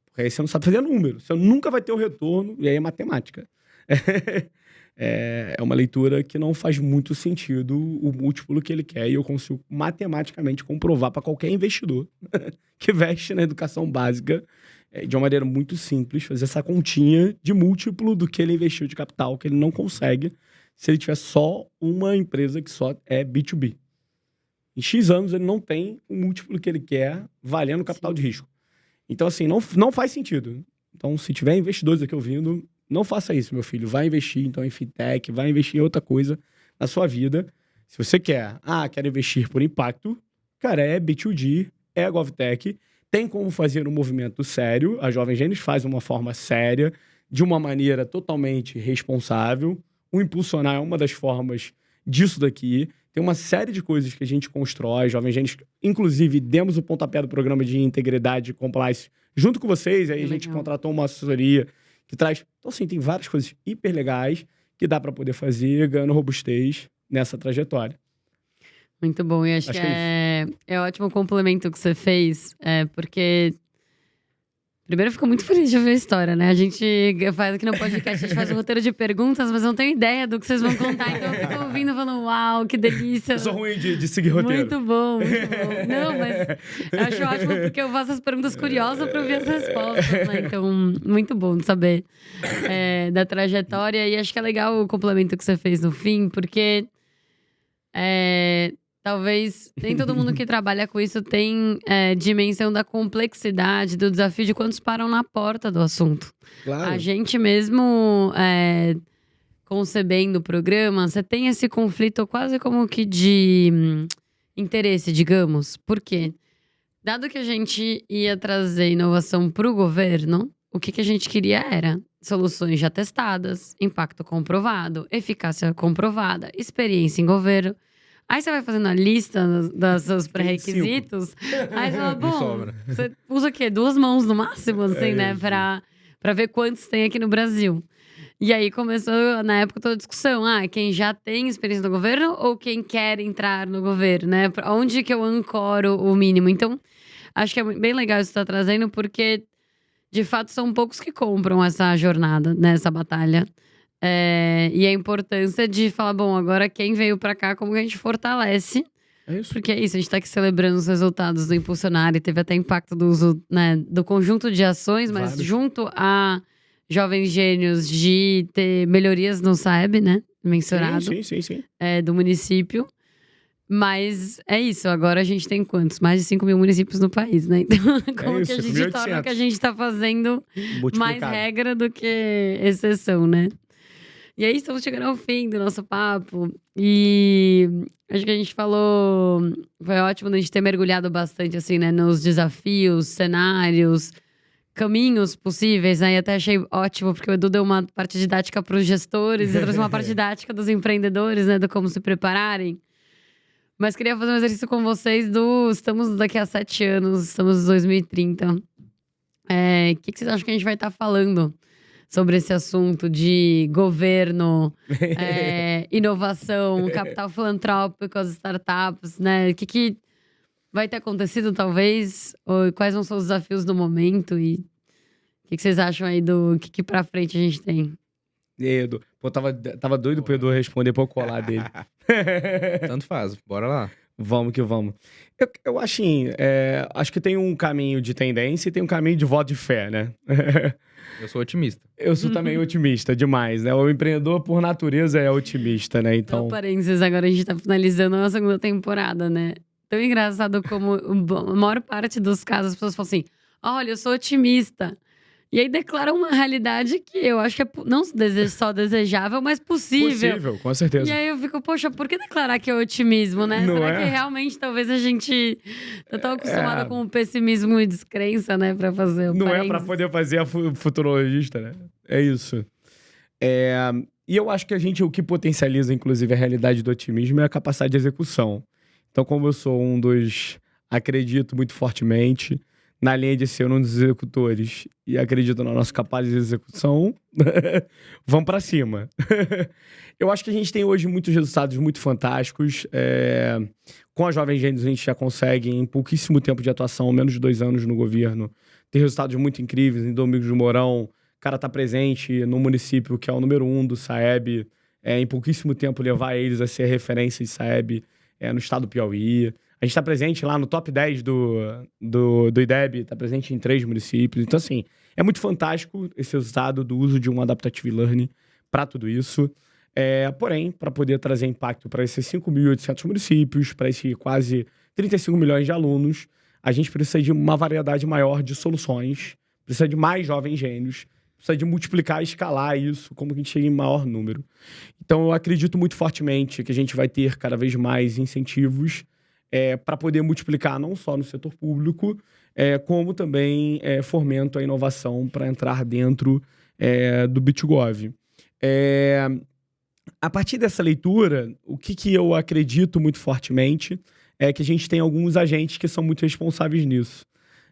Speaker 3: Porque aí você não sabe fazer número. Você nunca vai ter o retorno, e aí é matemática. É uma leitura que não faz muito sentido o múltiplo que ele quer, e eu consigo matematicamente comprovar para qualquer investidor que investe na educação básica de uma maneira muito simples, fazer essa continha de múltiplo do que ele investiu de capital, que ele não consegue se ele tiver só uma empresa que só é B2B. Em X anos ele não tem o múltiplo que ele quer valendo capital de risco. Então, assim, não faz sentido. Então, se tiver investidores aqui ouvindo, não faça isso, meu filho. Vai investir, então, em fintech, vai investir em outra coisa na sua vida. Se você quero investir por impacto, cara, é B2G, é a GovTech. Tem como fazer um movimento sério. A Jovem Gênios faz de uma forma séria, de uma maneira totalmente responsável. O Impulsionar é uma das formas disso daqui. Tem uma série de coisas que a gente constrói. Jovem Gênios, inclusive, demos o pontapé do programa de integridade e compliance junto com vocês. Aí a gente contratou uma assessoria que traz... Então, assim, tem várias coisas hiper legais que dá para poder fazer, ganhando robustez nessa trajetória.
Speaker 1: Muito bom. E acho que é ótimo o complemento que você fez, porque... Primeiro, eu fico muito feliz de ouvir a história, né? A gente faz aqui no podcast, a gente faz um roteiro de perguntas, mas eu não tenho ideia do que vocês vão contar. Então, eu fico ouvindo e falando, uau, que delícia.
Speaker 3: Eu sou ruim de seguir roteiro.
Speaker 1: Muito bom, muito bom. Não, mas eu acho ótimo, porque eu faço as perguntas curiosas para ouvir as respostas, né? Então, muito bom de saber da trajetória. E acho que é legal o complemento que você fez no fim, porque... talvez nem todo mundo que trabalha com isso tem dimensão da complexidade, do desafio de quantos param na porta do assunto.
Speaker 3: Claro.
Speaker 1: A gente mesmo concebendo o programa, você tem esse conflito quase como que de interesse, digamos. Por quê? Dado que a gente ia trazer inovação para o governo, o que a gente queria era soluções já testadas, impacto comprovado, eficácia comprovada, experiência em governo. Aí você vai fazendo a lista dos seus pré-requisitos. Aí você fala, bom, você usa o quê? 2 mãos no máximo, assim, né? Pra ver quantos tem aqui no Brasil. E aí começou, na época, toda a discussão. Quem já tem experiência no governo ou quem quer entrar no governo, né? Onde que eu ancoro o mínimo? Então, acho que é bem legal isso que você tá trazendo, porque, de fato, são poucos que compram essa jornada, né? Essa batalha. E a importância de falar, bom, agora quem veio pra cá, como que a gente fortalece?
Speaker 3: É isso.
Speaker 1: Porque é isso, a gente tá aqui celebrando os resultados do Impulsionar e teve até impacto do uso, né, do conjunto de ações, mas junto a Jovens Gênios de ter melhorias no SAEB, né, mensurado.
Speaker 3: Sim.
Speaker 1: Do município. Mas é isso, agora a gente tem quantos? Mais de 5 mil municípios no país, né? Então, como que a gente torna o que a gente tá fazendo mais regra do que exceção, né? E aí, estamos chegando ao fim do nosso papo. E acho que a gente falou... Foi ótimo a gente ter mergulhado bastante, assim, né? Nos desafios, cenários, caminhos possíveis, né? E até achei ótimo, porque o Edu deu uma parte didática para os gestores e trouxe uma parte didática dos empreendedores, né? Do como se prepararem. Mas queria fazer um exercício com vocês estamos daqui a 7 anos, estamos em 2030. O que vocês acham que a gente vai estar falando sobre esse assunto de governo, inovação, capital filantrópico, as startups, né? O que vai ter acontecido, talvez? Ou quais vão ser os desafios do momento? E o que vocês acham aí do que pra frente a gente tem?
Speaker 3: E aí, Edu? Pô, tava doido pro Edu responder pra eu colar dele.
Speaker 2: Tanto faz, bora lá.
Speaker 3: Vamos que vamos. Eu acho que tem um caminho de tendência e tem um caminho de voto de fé, né?
Speaker 2: Eu sou otimista.
Speaker 3: Eu sou também otimista demais, né? O empreendedor, por natureza, é otimista, né?
Speaker 1: Então, parênteses, agora a gente tá finalizando a 2ª temporada, né? Tão engraçado como a maior parte dos casos as pessoas falam assim, olha, eu sou otimista. E aí declara uma realidade que eu acho que é não só desejável, mas possível.
Speaker 3: Possível, com certeza.
Speaker 1: E aí eu fico, poxa, por que declarar que é otimismo, né?
Speaker 3: Não
Speaker 1: Será
Speaker 3: é?
Speaker 1: que realmente talvez a gente tá tão acostumada com o pessimismo e descrença, né? Pra fazer o
Speaker 3: Não é
Speaker 1: parênteses.
Speaker 3: pra poder fazer a futurologista, né? É isso. E eu acho que o que potencializa, inclusive, a realidade do otimismo é a capacidade de execução. Então, como eu sou um dos... Acredito muito fortemente na linha de ser um dos executores e acredito na nossa capacidade de execução, vamos pra cima. Eu acho que a gente tem hoje muitos resultados muito fantásticos. Com a Jovem Gênios, a gente já consegue, em pouquíssimo tempo de atuação, menos de 2 anos no governo, ter resultados muito incríveis. Em Domingos do Mourão, o cara tá presente no município que é o número 1 do SAEB, em pouquíssimo tempo levar eles a ser referência de SAEB no estado do Piauí. A gente está presente lá no top 10 do IDEB, está presente em 3 municípios. Então, assim, é muito fantástico esse resultado do uso de um Adaptative Learning para tudo isso. Porém, para poder trazer impacto para esses 5.800 municípios, para esses quase 35 milhões de alunos, a gente precisa de uma variedade maior de soluções, precisa de mais jovens gênios, precisa de multiplicar e escalar isso, como que a gente chega em maior número. Então, eu acredito muito fortemente que a gente vai ter cada vez mais incentivos para poder multiplicar não só no setor público, como também fomento à inovação para entrar dentro do B2Gov. A partir dessa leitura, o que eu acredito muito fortemente é que a gente tem alguns agentes que são muito responsáveis nisso.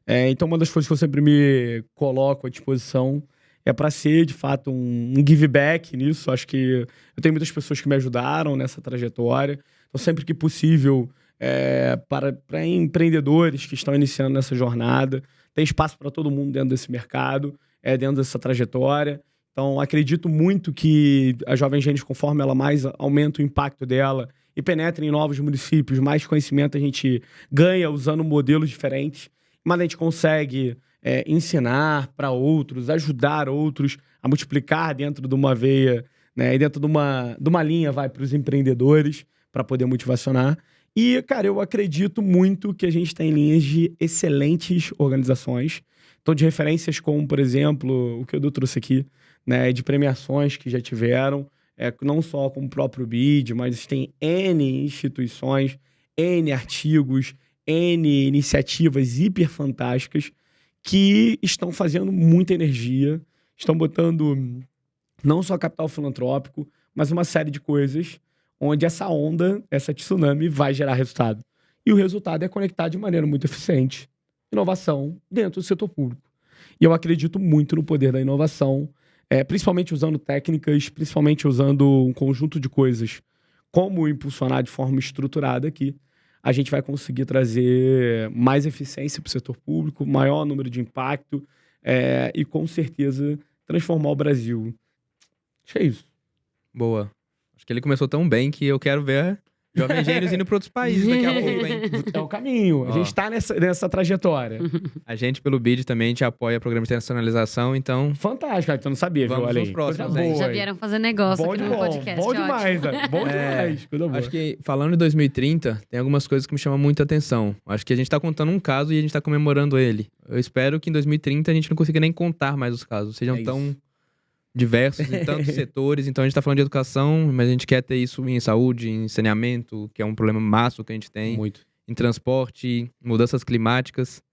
Speaker 3: Então, uma das coisas que eu sempre me coloco à disposição é para ser, de fato, um give back nisso. Acho que eu tenho muitas pessoas que me ajudaram nessa trajetória. Então, sempre que possível, para empreendedores que estão iniciando nessa jornada, tem espaço para todo mundo dentro desse mercado, dentro dessa trajetória. Então, acredito muito que a Jovem Gênios, conforme ela mais aumenta o impacto dela e penetra em novos municípios, mais conhecimento a gente ganha usando modelos diferentes, mas a gente consegue ensinar para outros, ajudar outros a multiplicar dentro de uma veia, né, e dentro de uma linha para os empreendedores, para poder motivacionar. E, cara, eu acredito muito que a gente tem linhas de excelentes organizações. Então, de referências como, por exemplo, o que o Edu trouxe aqui, né, de premiações que já tiveram, não só com o próprio BID, mas tem N instituições, N artigos, N iniciativas hiper fantásticas que estão fazendo muita energia, estão botando não só capital filantrópico, mas uma série de coisas onde essa onda, essa tsunami vai gerar resultado. E o resultado é conectar de maneira muito eficiente inovação dentro do setor público. E eu acredito muito no poder da inovação, principalmente usando técnicas, principalmente usando um conjunto de coisas, como impulsionar de forma estruturada aqui, a gente vai conseguir trazer mais eficiência para o setor público, maior número de impacto e, com certeza, transformar o Brasil. Acho que é isso.
Speaker 2: Boa. Acho que ele começou tão bem que eu quero ver Jovem Gênios indo para outros países daqui a pouco, hein?
Speaker 3: É o caminho. A gente está nessa trajetória.
Speaker 2: A gente, pelo BID, também te apoia programa de internacionalização, então...
Speaker 3: Fantástico, cara. Tu não sabia,
Speaker 2: Vamos
Speaker 3: viu?
Speaker 2: nos próximos,
Speaker 3: Coisa
Speaker 2: hein?
Speaker 3: boa,
Speaker 1: Já vieram fazer negócio
Speaker 3: bom
Speaker 1: aqui no
Speaker 3: bom,
Speaker 1: podcast.
Speaker 3: bom demais, né? Bom demais. Coisa boa.
Speaker 2: Acho que, falando em 2030, tem algumas coisas que me chamam muita atenção. Acho que a gente tá contando um caso e a gente tá comemorando ele. Eu espero que em 2030 a gente não consiga nem contar mais os casos. Sejam tão diversos em tantos setores. Então a gente tá falando de educação, mas a gente quer ter isso em saúde, em saneamento, que é um problema massa que a gente tem.
Speaker 3: Muito.
Speaker 2: Em transporte, mudanças climáticas.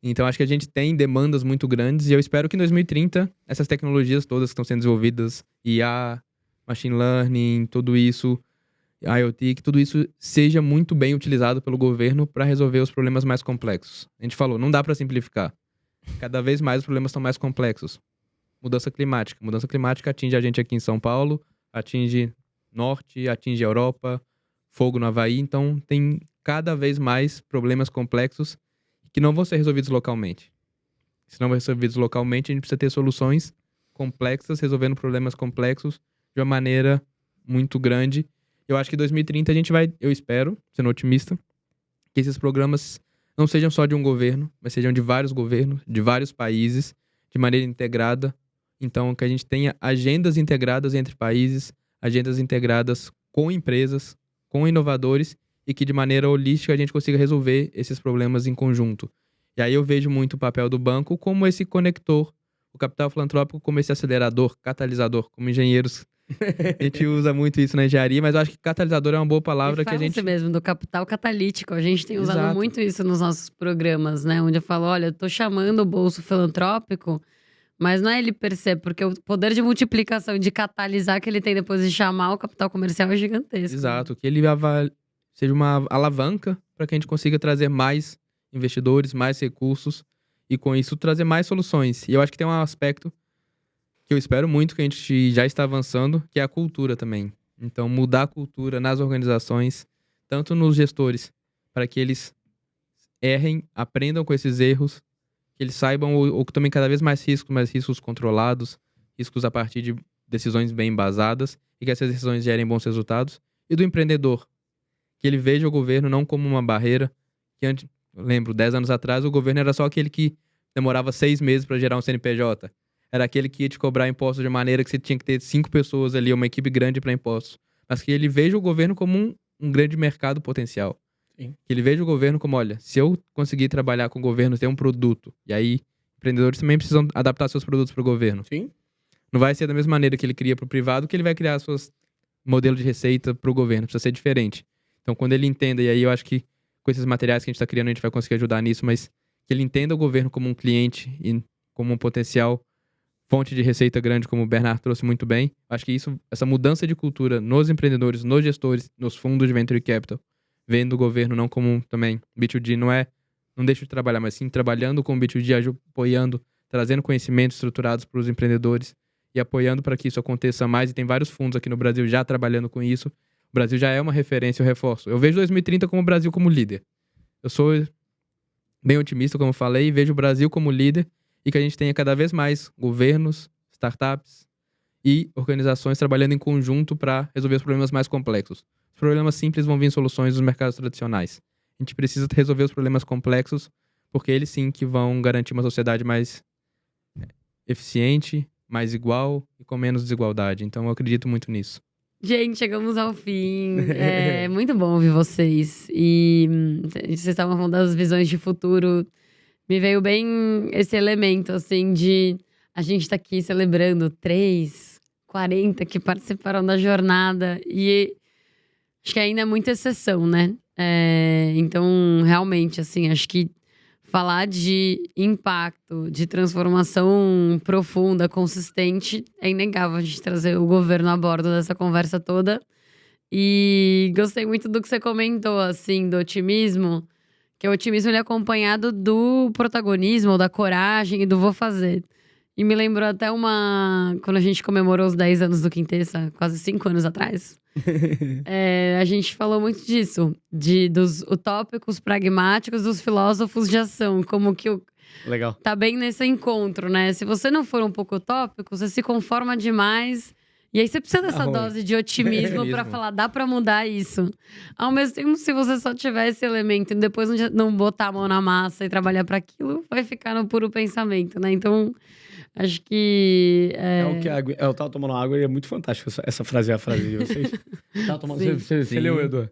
Speaker 2: Então acho que a gente tem demandas muito grandes e eu espero que em 2030 essas tecnologias todas que estão sendo desenvolvidas, IA, Machine Learning, tudo isso, IoT, que tudo isso seja muito bem utilizado pelo governo para resolver os problemas mais complexos. A gente falou, não dá para simplificar. Cada vez mais os problemas estão mais complexos. Mudança climática. Mudança climática atinge a gente aqui em São Paulo, atinge Norte, atinge a Europa, fogo no Havaí. Então tem cada vez mais problemas complexos que não vão ser resolvidos localmente. Se não vão ser resolvidos localmente, a gente precisa ter soluções complexas, resolvendo problemas complexos de uma maneira muito grande. Eu acho que em 2030 a gente vai, eu espero, sendo otimista, que esses programas não sejam só de um governo, mas sejam de vários governos, de vários países, de maneira integrada. Então, que a gente tenha agendas integradas entre países, agendas integradas com empresas, com inovadores, e que de maneira holística a gente consiga resolver esses problemas em conjunto. E aí eu vejo muito o papel do banco como esse conector o capital filantrópico como esse acelerador, catalisador, como engenheiros. A gente usa muito isso na engenharia, mas eu acho que catalisador é uma boa palavra que a gente...
Speaker 1: mesmo, do capital catalítico. A gente tem usado
Speaker 2: Exato.
Speaker 1: muito isso nos nossos programas, né? Onde eu falo, olha, eu tô chamando o bolso filantrópico, mas não é ele per se, porque o poder de multiplicação, de catalisar que ele tem depois de chamar o capital comercial é gigantesco.
Speaker 2: Exato, que ele seja uma alavanca para que a gente consiga trazer mais investidores, mais recursos e com isso trazer mais soluções. E eu acho que tem um aspecto que eu espero muito que a gente já está avançando, que é a cultura também. Então, mudar a cultura nas organizações, tanto nos gestores, para que eles errem, aprendam com esses erros, que eles saibam ou que tomem cada vez mais riscos, mas riscos controlados, riscos a partir de decisões bem embasadas e que essas decisões gerem bons resultados. E do empreendedor, que ele veja o governo não como uma barreira, que antes, eu lembro, 10 anos atrás, o governo era só aquele que demorava 6 meses para gerar um CNPJ. Era aquele que ia te cobrar impostos de maneira que você tinha que ter 5 pessoas ali, uma equipe grande para impostos. Mas que ele veja o governo como um grande mercado potencial.
Speaker 3: Sim.
Speaker 2: Que ele veja o governo como, olha, se eu conseguir trabalhar com o governo, ter um produto, e aí empreendedores também precisam adaptar seus produtos para o governo.
Speaker 3: Sim.
Speaker 2: Não vai ser da mesma maneira que ele cria para o privado que ele vai criar seus modelos de receita para o governo. Precisa ser diferente. Então, quando ele entenda, e aí eu acho que com esses materiais que a gente está criando, a gente vai conseguir ajudar nisso, mas que ele entenda o governo como um cliente e como um potencial fonte de receita grande, como o Bernard trouxe muito bem. Acho que essa mudança de cultura nos empreendedores, nos gestores, nos fundos de venture capital, vendo o governo não como também B2G, não deixa de trabalhar, mas sim trabalhando com o B2G, apoiando, trazendo conhecimentos estruturados para os empreendedores e apoiando para que isso aconteça mais. E tem vários fundos aqui no Brasil já trabalhando com isso. O Brasil já é uma referência, eu reforço. Eu vejo 2030 como o Brasil como líder. Eu sou bem otimista, como eu falei, e vejo o Brasil como líder e que a gente tenha cada vez mais governos, startups e organizações trabalhando em conjunto para resolver os problemas mais complexos. Os problemas simples vão vir em soluções dos mercados tradicionais. A gente precisa resolver os problemas complexos, porque eles sim que vão garantir uma sociedade mais eficiente, mais igual e com menos desigualdade. Então eu acredito muito nisso.
Speaker 1: Gente, chegamos ao fim. É muito bom ouvir vocês. E vocês estavam falando das visões de futuro. Me veio bem esse elemento, assim, de a gente tá aqui celebrando 40 que participaram da jornada. E acho que ainda é muita exceção, né? Então, realmente, assim, acho que falar de impacto, de transformação profunda, consistente, é inegável a gente trazer o governo a bordo dessa conversa toda. E gostei muito do que você comentou, assim, do otimismo, que o otimismo ele é acompanhado do protagonismo, da coragem e do vou fazer. E me lembrou até quando a gente comemorou os 10 anos do Quintessa, quase 5 anos atrás. A gente falou muito disso, dos utópicos pragmáticos dos filósofos de ação, como que
Speaker 3: Legal.
Speaker 1: tá bem nesse encontro, né? Se você não for um pouco utópico, você se conforma demais. E aí você precisa dessa dose de otimismo pra falar, dá pra mudar isso. Ao mesmo tempo, se você só tiver esse elemento e depois não botar a mão na massa e trabalhar pra aquilo, vai ficar no puro pensamento, né? Então, acho que...
Speaker 3: Eu tava tomando água e é muito fantástico essa frase, a frase de vocês. Você leu, Edu?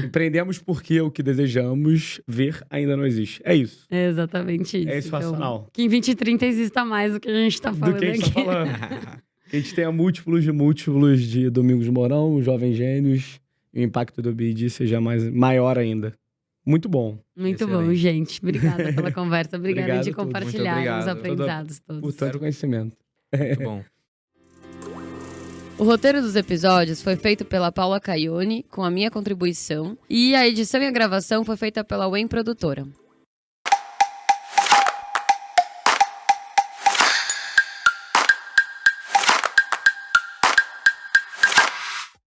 Speaker 3: Empreendemos porque o que desejamos ver ainda não existe. É isso.
Speaker 1: É exatamente isso.
Speaker 3: É isso, racional.
Speaker 1: Que em 2030 exista mais do que a gente tá falando
Speaker 3: do que a gente
Speaker 1: aqui.
Speaker 3: tá falando. Que a gente tenha múltiplos de Domingos Mourão, Jovens Gênios, e o impacto do BD seja maior ainda. Muito bom.
Speaker 1: Muito
Speaker 2: Excelente.
Speaker 1: Bom, gente. Obrigada pela conversa. Obrigada
Speaker 3: Obrigado
Speaker 1: de
Speaker 3: a todos.
Speaker 1: compartilhar
Speaker 2: Muito obrigado.
Speaker 1: os aprendizados
Speaker 3: Por
Speaker 1: todos.
Speaker 3: tanto conhecimento.
Speaker 2: Muito bom.
Speaker 1: O roteiro dos episódios foi feito pela Paula Caione, com a minha contribuição. E a edição e a gravação foi feita pela Wen Produtora.